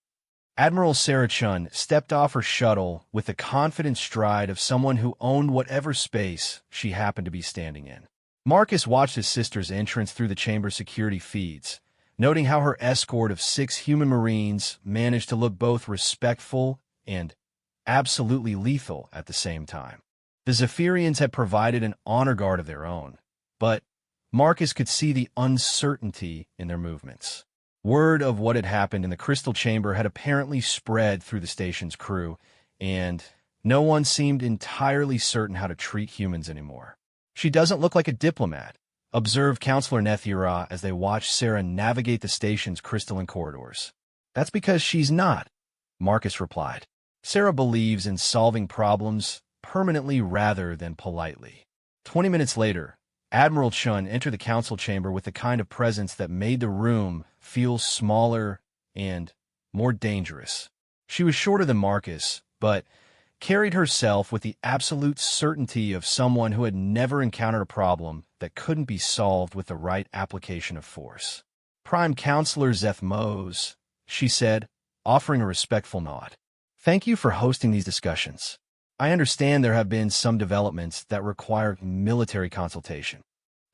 Admiral Sarah Chun stepped off her shuttle with the confident stride of someone who owned whatever space she happened to be standing in. Marcus watched his sister's entrance through the chamber security feeds, noting how her escort of 6 human Marines managed to look both respectful and absolutely lethal at the same time. The Zephyrians had provided an honor guard of their own, but Marcus could see the uncertainty in their movements. Word of what had happened in the crystal chamber had apparently spread through the station's crew, and no one seemed entirely certain how to treat humans anymore. "She doesn't look like a diplomat," observed Counselor Nethira as they watched Sarah navigate the station's crystalline corridors. "That's because she's not," Marcus replied. "Sarah believes in solving problems permanently rather than politely." 20 minutes later, Admiral Chun entered the council chamber with the kind of presence that made the room feel smaller and more dangerous. She was shorter than Marcus, but carried herself with the absolute certainty of someone who had never encountered a problem that couldn't be solved with the right application of force. "Prime Counselor Zethmos," she said, offering a respectful nod. "Thank you for hosting these discussions. I understand there have been some developments that require military consultation."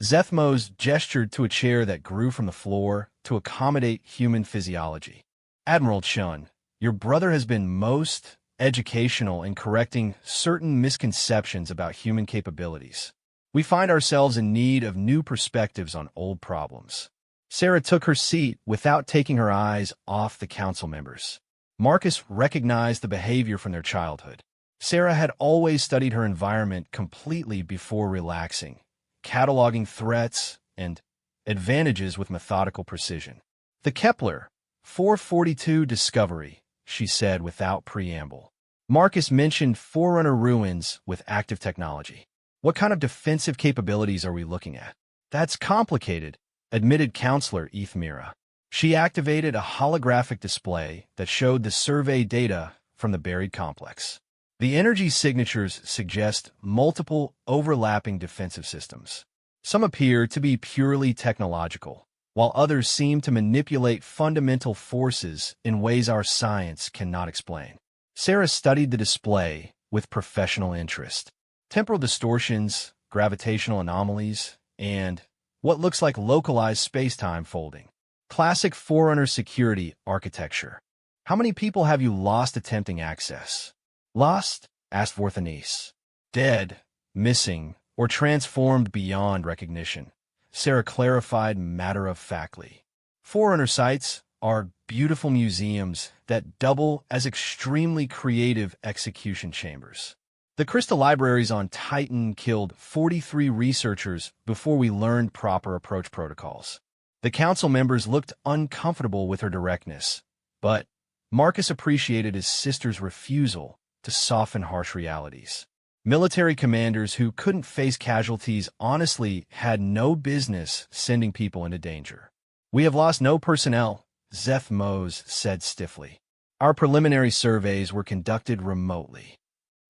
Zethmos gestured to a chair that grew from the floor to accommodate human physiology. "Admiral Chun, your brother has been most educational in correcting certain misconceptions about human capabilities. We find ourselves in need of new perspectives on old problems." Sarah took her seat without taking her eyes off the council members. Marcus recognized the behavior from their childhood. Sarah had always studied her environment completely before relaxing, cataloging threats and advantages with methodical precision. "The Kepler 442 discovery," she said without preamble. Marcus mentioned Forerunner ruins with active technology. "What kind of defensive capabilities are we looking at?" "That's complicated," admitted Counselor Ethmira. She activated a holographic display that showed the survey data from the buried complex. The energy signatures suggest multiple overlapping defensive systems. Some appear to be purely technological, while others seemed to manipulate fundamental forces in ways our science cannot explain. Sarah studied the display with professional interest. Temporal distortions, gravitational anomalies, and what looks like localized space-time folding. Classic Forerunner security architecture. How many people have you lost attempting access? Lost? Asked Vorthanes. Dead, missing, or transformed beyond recognition, Sarah clarified matter-of-factly. Forerunner sites are beautiful museums that double as extremely creative execution chambers. The crystal libraries on Titan killed 43 researchers before we learned proper approach protocols. The council members looked uncomfortable with her directness, but Marcus appreciated his sister's refusal to soften harsh realities. Military commanders who couldn't face casualties honestly had no business sending people into danger. We have lost no personnel, Zeth Mose said stiffly. Our preliminary surveys were conducted remotely.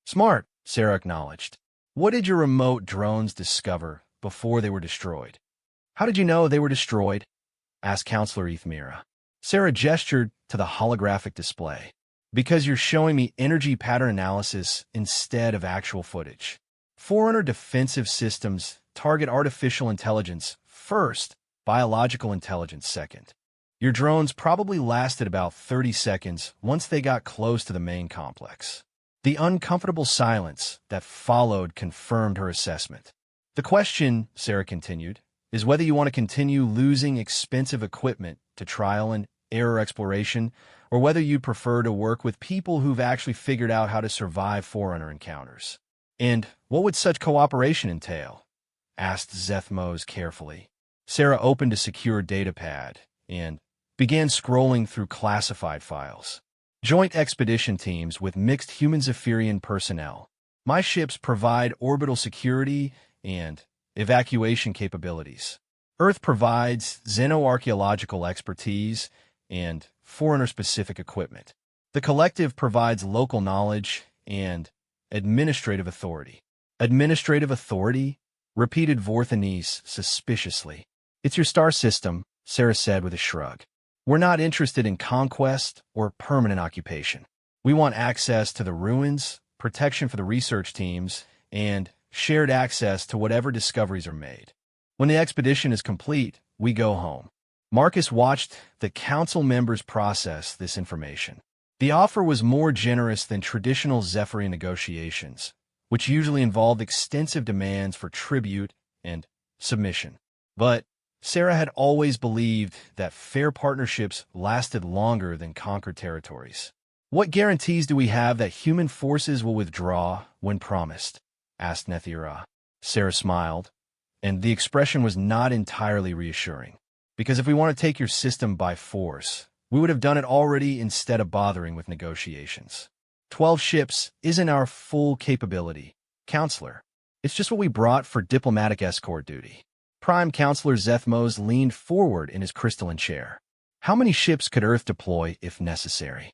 Smart, Sarah acknowledged. What did your remote drones discover before they were destroyed? How did you know they were destroyed? Asked Counselor Ethmira. Sarah gestured to the holographic display. Because you're showing me energy pattern analysis instead of actual footage. Forerunner defensive systems target artificial intelligence first, biological intelligence second. Your drones probably lasted about 30 seconds once they got close to the main complex. The uncomfortable silence that followed confirmed her assessment. The question, Sarah continued, is whether you want to continue losing expensive equipment to trial and error exploration, or whether you'd prefer to work with people who've actually figured out how to survive Forerunner encounters. And what would such cooperation entail? Asked Zeth Mose carefully. Sarah opened a secure datapad and began scrolling through classified files. Joint expedition teams with mixed human-Zephyrian personnel. My ships provide orbital security and evacuation capabilities. Earth provides xenoarchaeological expertise and Forerunner-specific equipment. The collective provides local knowledge and administrative authority. Administrative authority? Repeated Vorthanes suspiciously. It's your star system, Sarah said with a shrug. We're not interested in conquest or permanent occupation. We want access to the ruins, protection for the research teams, and shared access to whatever discoveries are made. When the expedition is complete, we go home. Marcus watched the council members process this information. The offer was more generous than traditional Zephyrian negotiations, which usually involved extensive demands for tribute and submission. But Sarah had always believed that fair partnerships lasted longer than conquered territories. What guarantees do we have that human forces will withdraw when promised? Asked Nethira. Sarah smiled, and the expression was not entirely reassuring. Because if we want to take your system by force, we would have done it already instead of bothering with negotiations. 12 ships isn't our full capability, Counselor. It's just what we brought for diplomatic escort duty. Prime Counselor Zeth Mose leaned forward in his crystalline chair. How many ships could Earth deploy if necessary?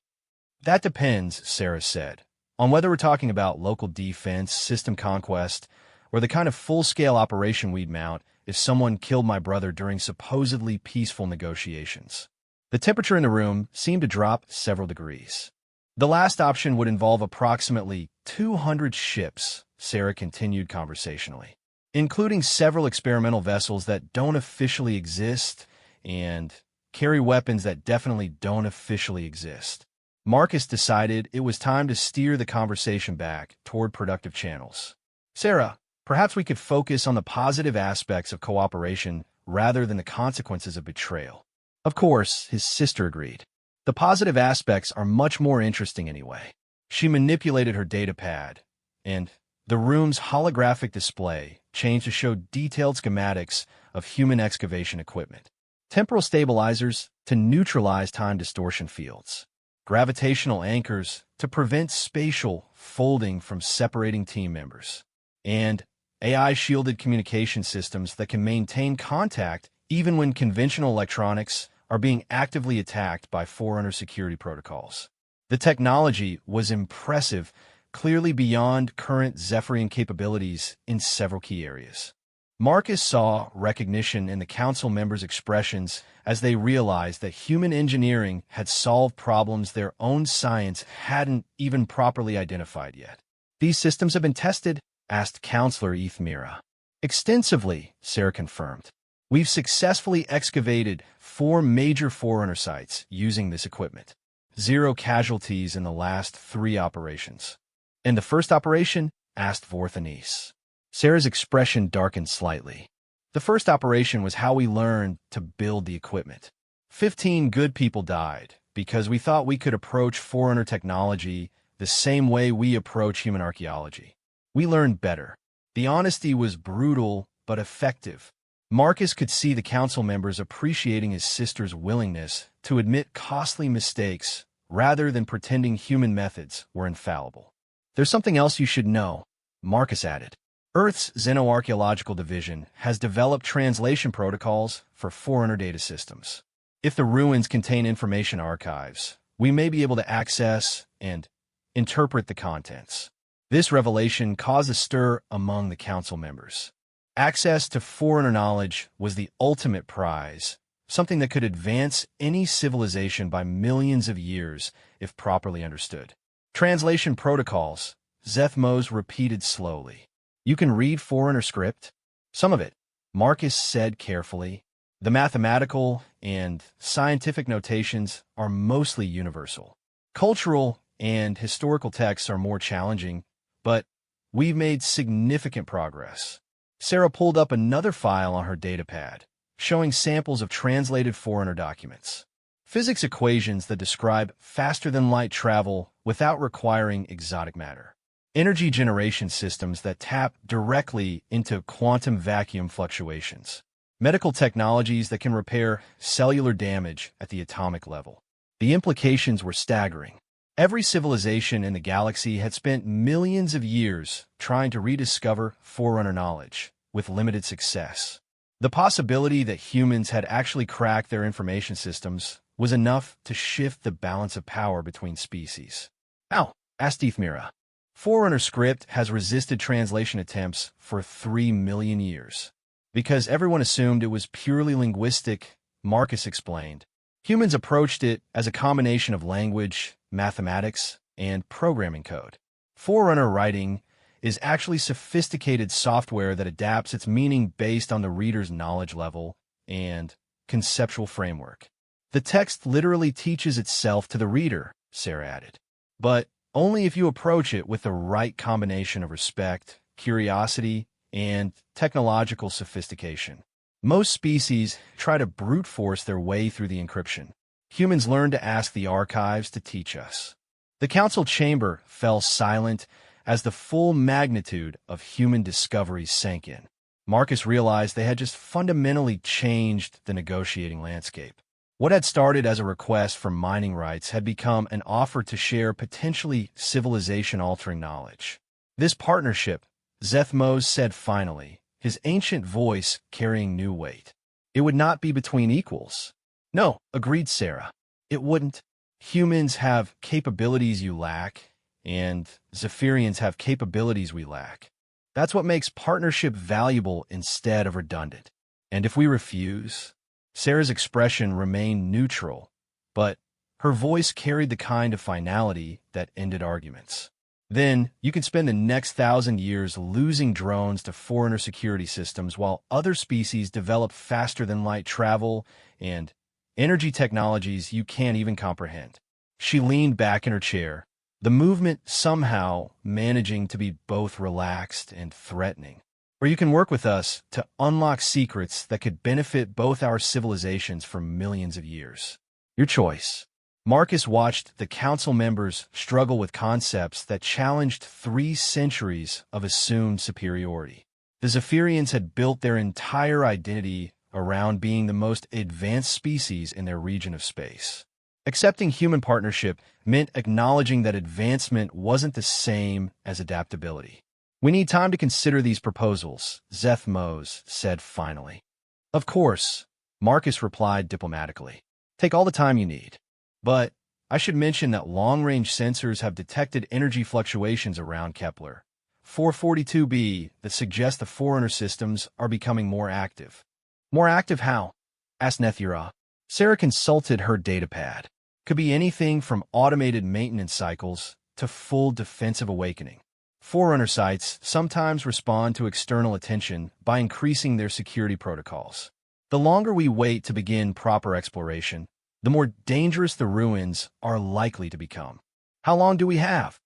That depends, Sarah said, on whether we're talking about local defense, system conquest, or the kind of full-scale operation we'd mount if someone killed my brother during supposedly peaceful negotiations. The temperature in the room seemed to drop several degrees. The last option would involve approximately 200 ships, Sarah continued conversationally, including several experimental vessels that don't officially exist and carry weapons that definitely don't officially exist. Marcus decided it was time to steer the conversation back toward productive channels. Sarah, perhaps we could focus on the positive aspects of cooperation rather than the consequences of betrayal. Of course, his sister agreed. The positive aspects are much more interesting anyway. She manipulated her datapad, and the room's holographic display changed to show detailed schematics of human excavation equipment. Temporal stabilizers to neutralize time distortion fields. Gravitational anchors to prevent spatial folding from separating team members. And AI-shielded communication systems that can maintain contact even when conventional electronics are being actively attacked by Forerunner security protocols. The technology was impressive, clearly beyond current Zephyrian capabilities in several key areas. Marcus saw recognition in the council members' expressions as they realized that human engineering had solved problems their own science hadn't even properly identified yet. "These systems have been tested?" asked Counselor Ethmira. "Extensively," Sarah confirmed. "We've successfully excavated 4 major Forerunner sites using this equipment. 0 casualties in the last 3 operations." "In the first operation?" asked Vorthanese. Sarah's expression darkened slightly. "The first operation was how we learned to build the equipment. 15 good people died because we thought we could approach Forerunner technology the same way we approach human archaeology. We learned better. The honesty was brutal but effective." Marcus could see the council members appreciating his sister's willingness to admit costly mistakes rather than pretending human methods were infallible. "There's something else you should know," Marcus added. "Earth's Xenoarchaeological Division has developed translation protocols for Forerunner data systems. If the ruins contain information archives, we may be able to access and interpret the contents." This revelation caused a stir among the council members. Access to Forerunner knowledge was the ultimate prize, something that could advance any civilization by millions of years if properly understood. "Translation protocols," Zethmos repeated slowly. "You can read Forerunner script?" "Some of it," Marcus said carefully. "The mathematical and scientific notations are mostly universal. Cultural and historical texts are more challenging, but we've made significant progress." Sarah pulled up another file on her datapad, showing samples of translated Forerunner documents. Physics equations that describe faster-than-light travel without requiring exotic matter. Energy generation systems that tap directly into quantum vacuum fluctuations. Medical technologies that can repair cellular damage at the atomic level. The implications were staggering. Every civilization in the galaxy had spent millions of years trying to rediscover Forerunner knowledge, with limited success. The possibility that humans had actually cracked their information systems was enough to shift the balance of power between species. "How?" asked Ethmira. "Forerunner script has resisted translation attempts for 3 million years. Because everyone assumed it was purely linguistic," Marcus explained. "Humans approached it as a combination of language, mathematics, and programming code. Forerunner writing is actually sophisticated software that adapts its meaning based on the reader's knowledge level and conceptual framework. The text literally teaches itself to the reader," Sarah added. "But only if you approach it with the right combination of respect, curiosity, and technological sophistication. Most species try to brute force their way through the encryption. Humans learn to ask the archives to teach us." The council chamber fell silent as the full magnitude of human discoveries sank in. Marcus realized they had just fundamentally changed the negotiating landscape. What had started as a request for mining rights had become an offer to share potentially civilization-altering knowledge. "This partnership," Zethmos said finally, his ancient voice carrying new weight. "It would not be between equals." "No," agreed Sarah. "It wouldn't. Humans have capabilities you lack, and Zephyrians have capabilities we lack. That's what makes partnership valuable instead of redundant. And if we refuse..." Sarah's expression remained neutral, but her voice carried the kind of finality that ended arguments. "Then you can spend the next 1,000 years losing drones to Forerunner security systems while other species develop faster-than-light travel and energy technologies you can't even comprehend." She leaned back in her chair, the movement somehow managing to be both relaxed and threatening. "Or you can work with us to unlock secrets that could benefit both our civilizations for millions of years. Your choice." Marcus watched the council members struggle with concepts that challenged 3 centuries of assumed superiority. The Zephyrians had built their entire identity around being the most advanced species in their region of space. Accepting human partnership meant acknowledging that advancement wasn't the same as adaptability. "We need time to consider these proposals," Zethmos said finally. "Of course," Marcus replied diplomatically. "Take all the time you need. But I should mention that long-range sensors have detected energy fluctuations around Kepler, 442b that suggest the Forerunner systems are becoming more active. More active how? Asked Nethira. Sarah consulted her datapad. Could be anything from automated maintenance cycles to full defensive awakening. Forerunner sites sometimes respond to external attention by increasing their security protocols. The longer we wait to begin proper exploration, the more dangerous the ruins are likely to become. How long do we have?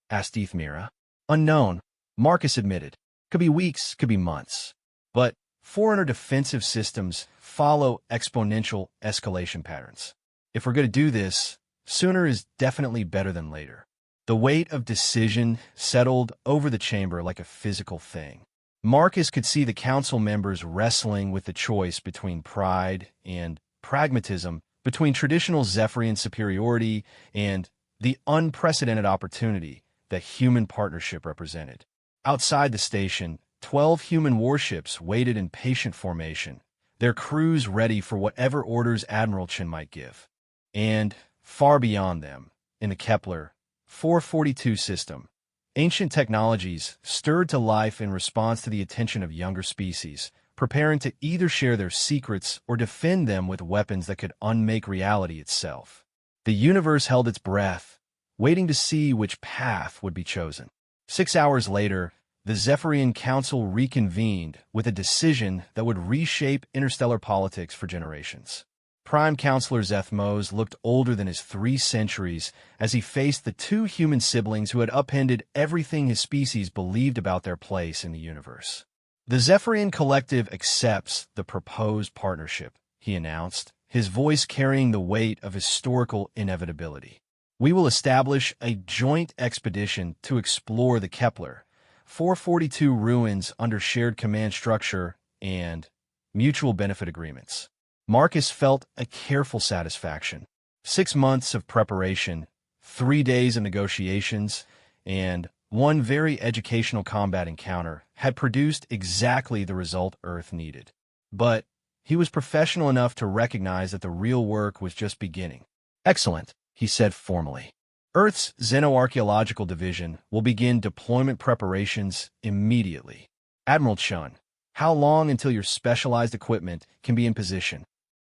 Asked Mira. Unknown, Marcus admitted. Could be weeks, could be months. But Forerunner defensive systems follow exponential escalation patterns. If we're going to do this, sooner is definitely better than later. The weight of decision settled over the chamber like a physical thing. Marcus could see the council members wrestling with the choice between pride and pragmatism, between traditional Zephyrian superiority and the unprecedented opportunity that human partnership represented. Outside the station, 12 human warships waited in patient formation, their crews ready for whatever orders Admiral Chen might give. And, far beyond them, in the Kepler 442 system, ancient technologies stirred to life in response to the attention of younger species, preparing to either share their secrets or defend them with weapons that could unmake reality itself. The universe held its breath, waiting to see which path would be chosen. 6 hours later, the Zephyrian Council reconvened with a decision that would reshape interstellar politics for generations. Prime Counselor Zethmos looked older than his 3 centuries as he faced the 2 human siblings who had upended everything his species believed about their place in the universe. The Zephyrian Collective accepts the proposed partnership, he announced, his voice carrying the weight of historical inevitability. We will establish a joint expedition to explore the Kepler 442 ruins under shared command structure and mutual benefit agreements. Marcus felt a careful satisfaction. 6 months of preparation, 3 days of negotiations, and 1 very educational combat encounter had produced exactly the result Earth needed. But he was professional enough to recognize that the real work was just beginning. Excellent, he said formally. Earth's Xenoarchaeological Division will begin deployment preparations immediately. Admiral Chun, how long until your specialized equipment can be in position?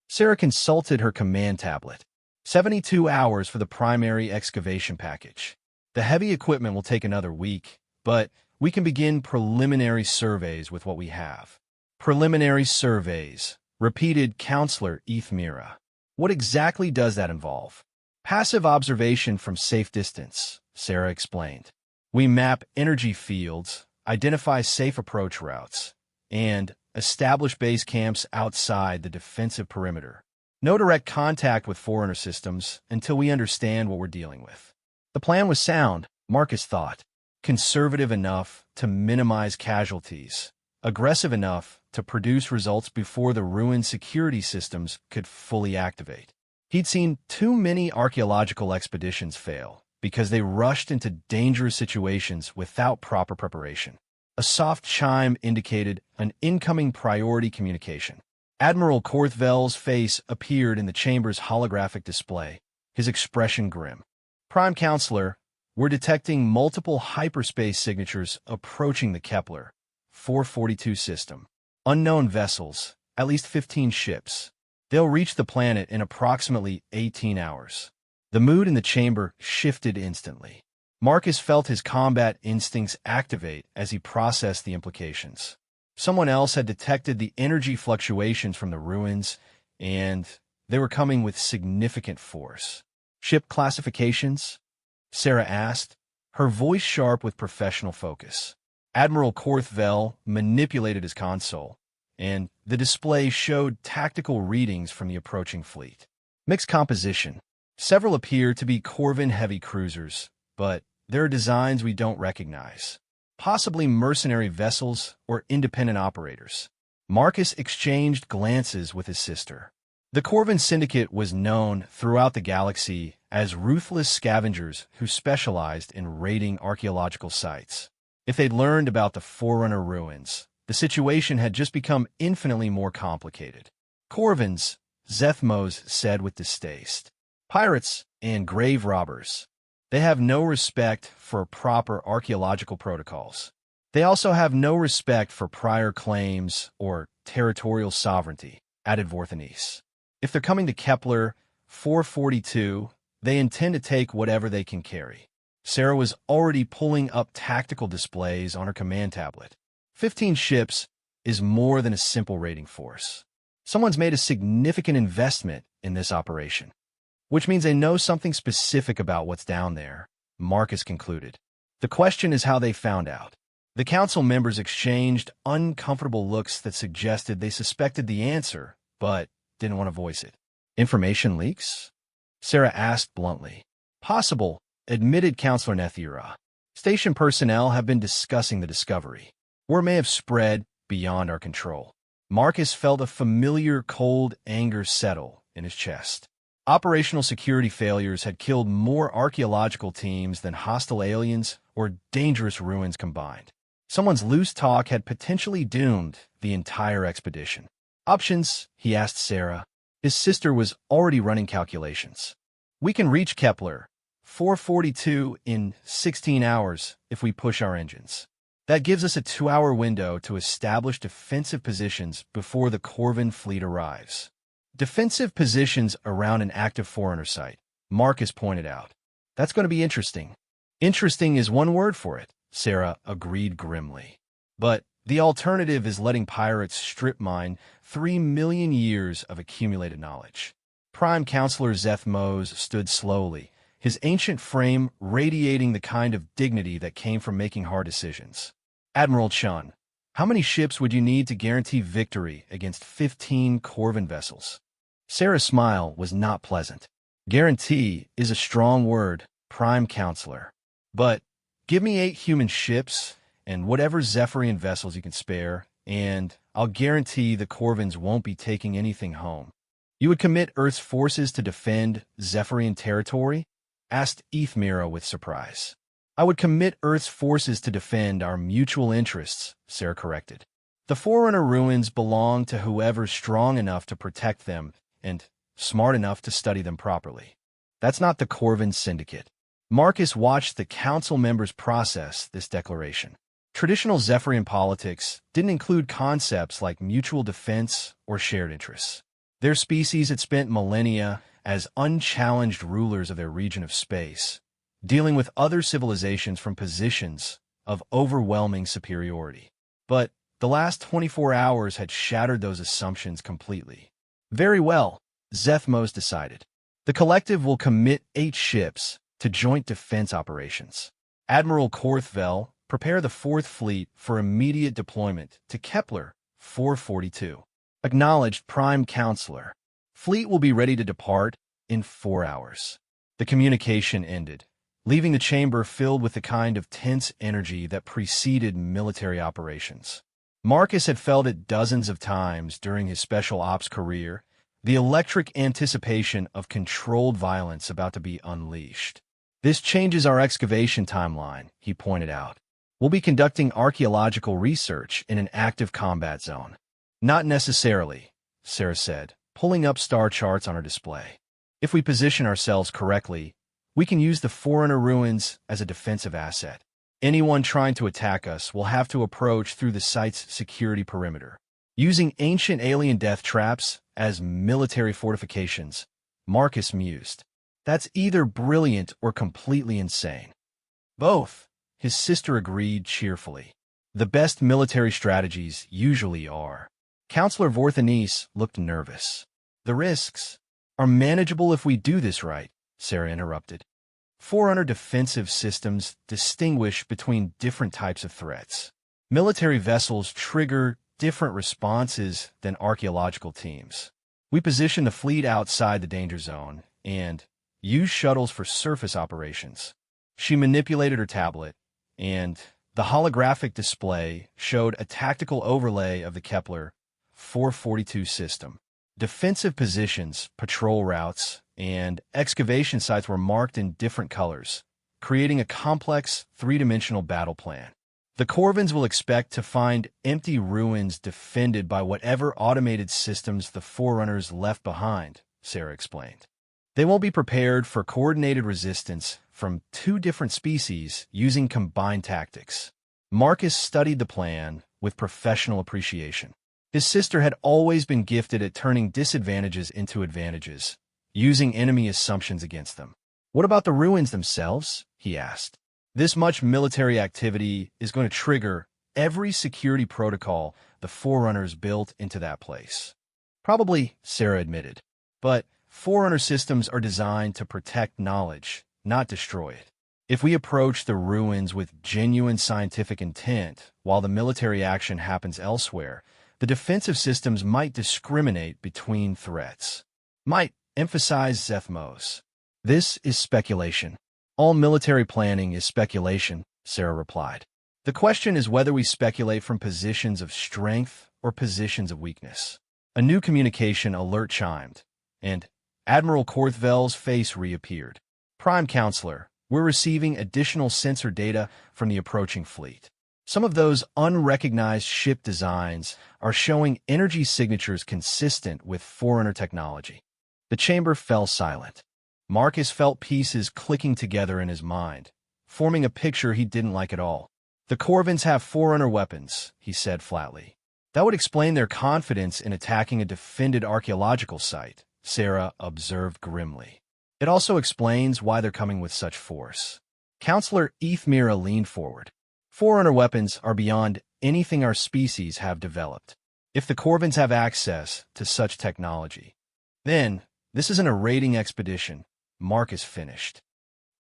Sarah consulted her command tablet. 72 hours for the primary excavation package. The heavy equipment will take another week, but we can begin preliminary surveys with what we have. Preliminary surveys, repeated Counselor Mira. What exactly does that involve? Passive observation from safe distance, Sarah explained. We map energy fields, identify safe approach routes, and establish base camps outside the defensive perimeter. No direct contact with Forerunner systems until we understand what we're dealing with. The plan was sound, Marcus thought. Conservative enough to minimize casualties, aggressive enough to produce results before the ruined security systems could fully activate. He'd seen too many archaeological expeditions fail because they rushed into dangerous situations without proper preparation. A soft chime indicated an incoming priority communication. Admiral Korthvel's face appeared in the chamber's holographic display, his expression grim. Prime Counselor, we're detecting multiple hyperspace signatures approaching the Kepler 442 system. Unknown vessels, at least 15 ships. They'll reach the planet in approximately 18 hours. The mood in the chamber shifted instantly. Marcus felt his combat instincts activate as he processed the implications. Someone else had detected the energy fluctuations from the ruins, and they were coming with significant force. Ship classifications? Sarah asked, her voice sharp with professional focus. Admiral Korthvel manipulated his console, and the display showed tactical readings from the approaching fleet. Mixed composition. Several appear to be Corvin heavy cruisers, but there are designs we don't recognize. Possibly mercenary vessels or independent operators. Marcus exchanged glances with his sister. The Corvin Syndicate was known throughout the galaxy as ruthless scavengers who specialized in raiding archaeological sites. If they'd learned about the Forerunner ruins, the situation had just become infinitely more complicated. Corvins, Zethmos said with distaste. Pirates and grave robbers. They have no respect for proper archaeological protocols. They also have no respect for prior claims or territorial sovereignty, added Vorthanes. If they're coming to Kepler 442, they intend to take whatever they can carry. Sarah was already pulling up tactical displays on her command tablet. 15 ships is more than a simple raiding force. Someone's made a significant investment in this operation, which means they know something specific about what's down there, Marcus concluded. The question is how they found out. The council members exchanged uncomfortable looks that suggested they suspected the answer, but didn't want to voice it. Information leaks? Sarah asked bluntly. Possible, admitted Counselor Nethira. Station personnel have been discussing the discovery. Word may have spread beyond our control. Marcus felt a familiar cold anger settle in his chest. Operational security failures had killed more archaeological teams than hostile aliens or dangerous ruins combined. Someone's loose talk had potentially doomed the entire expedition. Options, he asked Sarah. His sister was already running calculations. We can reach Kepler 442 in 16 hours if we push our engines. That gives us a 2-hour window to establish defensive positions before the Corvin fleet arrives. Defensive positions around an active Forerunner site, Marcus pointed out. That's going to be interesting. Interesting is one word for it, Sarah agreed grimly. But the alternative is letting pirates strip mine 3 million years of accumulated knowledge. Prime Counselor Zeth Mose stood slowly, his ancient frame radiating the kind of dignity that came from making hard decisions. Admiral Chun, how many ships would you need to guarantee victory against 15 Corvin vessels? Sarah's smile was not pleasant. Guarantee is a strong word, Prime Counselor. But give me 8 human ships and whatever Zephyrian vessels you can spare, and I'll guarantee the Corvins won't be taking anything home. You would commit Earth's forces to defend Zephyrian territory? Asked Ethmira with surprise. I would commit Earth's forces to defend our mutual interests, Sarah corrected. The Forerunner ruins belong to whoever's strong enough to protect them and smart enough to study them properly. That's not the Corvin Syndicate. Marcus watched the council members process this declaration. Traditional Zephyrian politics didn't include concepts like mutual defense or shared interests. Their species had spent millennia as unchallenged rulers of their region of space, dealing with other civilizations from positions of overwhelming superiority. But the last 24 hours had shattered those assumptions completely. Very well, Zethmos decided. The collective will commit 8 ships to joint defense operations. Admiral Korthvel, prepare the 4th Fleet for immediate deployment to Kepler 442. Acknowledged Prime Counselor. Fleet will be ready to depart in 4 hours. The communication ended, leaving the chamber filled with the kind of tense energy that preceded military operations. Marcus had felt it dozens of times during his special ops career, the electric anticipation of controlled violence about to be unleashed. This changes our excavation timeline, he pointed out. We'll be conducting archaeological research in an active combat zone. Not necessarily, Sarah said, pulling up star charts on her display. If we position ourselves correctly, we can use the Forerunner ruins as a defensive asset. Anyone trying to attack us will have to approach through the site's security perimeter. Using ancient alien death traps as military fortifications, Marcus mused. That's either brilliant or completely insane. Both, his sister agreed cheerfully. The best military strategies usually are. Counselor Vorthanes looked nervous. The risks are manageable if we do this right, Sarah interrupted. Forerunner defensive systems distinguish between different types of threats. Military vessels trigger different responses than archaeological teams. We position the fleet outside the danger zone and use shuttles for surface operations. She manipulated her tablet, and the holographic display showed a tactical overlay of the Kepler 442 system. Defensive positions, patrol routes, and excavation sites were marked in different colors, creating a complex, three-dimensional battle plan. The Corvins will expect to find empty ruins defended by whatever automated systems the Forerunners left behind, Sarah explained. They won't be prepared for coordinated resistance from 2 different species using combined tactics. Marcus studied the plan with professional appreciation. His sister had always been gifted at turning disadvantages into advantages, using enemy assumptions against them. "What about the ruins themselves?" he asked. "This much military activity is going to trigger every security protocol the Forerunners built into that place." "Probably," Sarah admitted. "But Forerunner systems are designed to protect knowledge, not destroy it. If we approach the ruins with genuine scientific intent, while the military action happens elsewhere, the defensive systems might discriminate between threats." "Might," emphasized Zethmos. "This is speculation. All military planning is speculation," Sarah replied. "The question is whether we speculate from positions of strength or positions of weakness." A new communication alert chimed, and Admiral Korthvel's face reappeared. "Prime Counselor, we're receiving additional sensor data from the approaching fleet. Some of those unrecognized ship designs are showing energy signatures consistent with Forerunner technology." The chamber fell silent. Marcus felt pieces clicking together in his mind, forming a picture he didn't like at all. "The Corvins have Forerunner weapons," he said flatly. "That would explain their confidence in attacking a defended archaeological site," Sarah observed grimly. "It also explains why they're coming with such force." Counselor Ethmira leaned forward. "Forerunner weapons are beyond anything our species have developed. If the Corvins have access to such technology, then this isn't a raiding expedition," Marcus finished.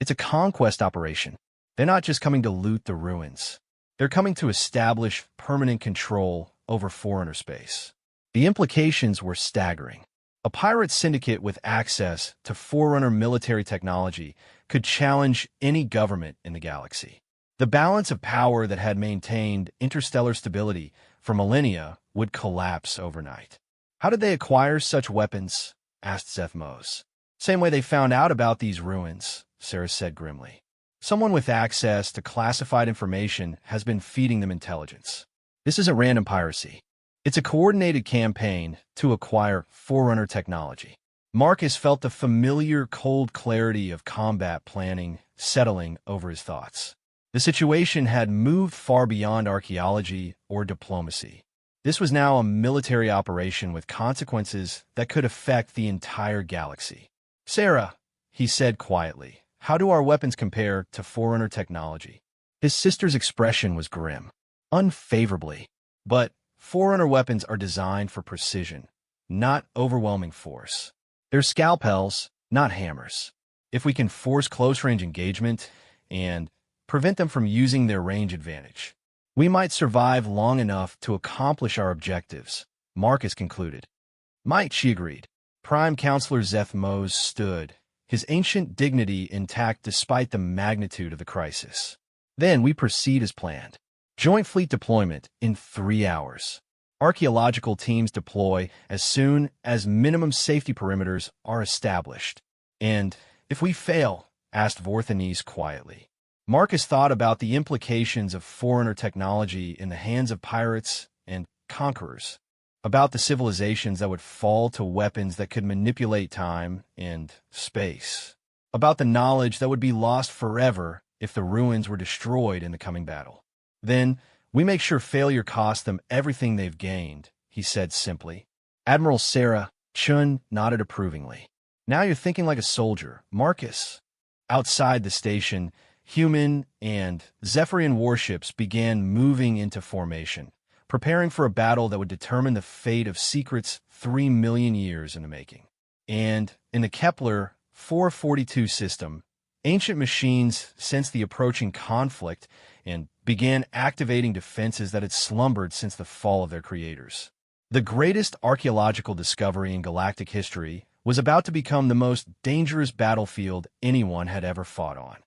"It's a conquest operation. They're not just coming to loot the ruins. They're coming to establish permanent control over Forerunner space." The implications were staggering. A pirate syndicate with access to Forerunner military technology could challenge any government in the galaxy. The balance of power that had maintained interstellar stability for millennia would collapse overnight. "How did they acquire such weapons?" asked Zethmos. "Same way they found out about these ruins," Sarah said grimly. "Someone with access to classified information has been feeding them intelligence. This isn't random piracy. It's a coordinated campaign to acquire Forerunner technology." Marcus felt the familiar cold clarity of combat planning settling over his thoughts. The situation had moved far beyond archaeology or diplomacy. This was now a military operation with consequences that could affect the entire galaxy. "Sarah," he said quietly, "how do our weapons compare to Forerunner technology?" His sister's expression was grim. "Unfavorably. But Forerunner weapons are designed for precision, not overwhelming force. They're scalpels, not hammers. If we can force close-range engagement and prevent them from using their range advantage, we might survive long enough to accomplish our objectives," Marcus concluded. "Might," she agreed. Prime Counselor Zethmos stood, his ancient dignity intact despite the magnitude of the crisis. "Then we proceed as planned. Joint fleet deployment in 3 hours. Archaeological teams deploy as soon as minimum safety perimeters are established." "And if we fail?" asked Vorthanes quietly. Marcus thought about the implications of Forerunner technology in the hands of pirates and conquerors, about the civilizations that would fall to weapons that could manipulate time and space, about the knowledge that would be lost forever if the ruins were destroyed in the coming battle. "Then we make sure failure costs them everything they've gained," he said simply. Admiral Sarah Chun nodded approvingly. "Now you're thinking like a soldier, Marcus." Outside the station, human and Zephyrian warships began moving into formation, preparing for a battle that would determine the fate of Secret's 3 million years in the making. And in the Kepler 442 system, ancient machines sensed the approaching conflict and began activating defenses that had slumbered since the fall of their creators. The greatest archaeological discovery in galactic history was about to become the most dangerous battlefield anyone had ever fought on.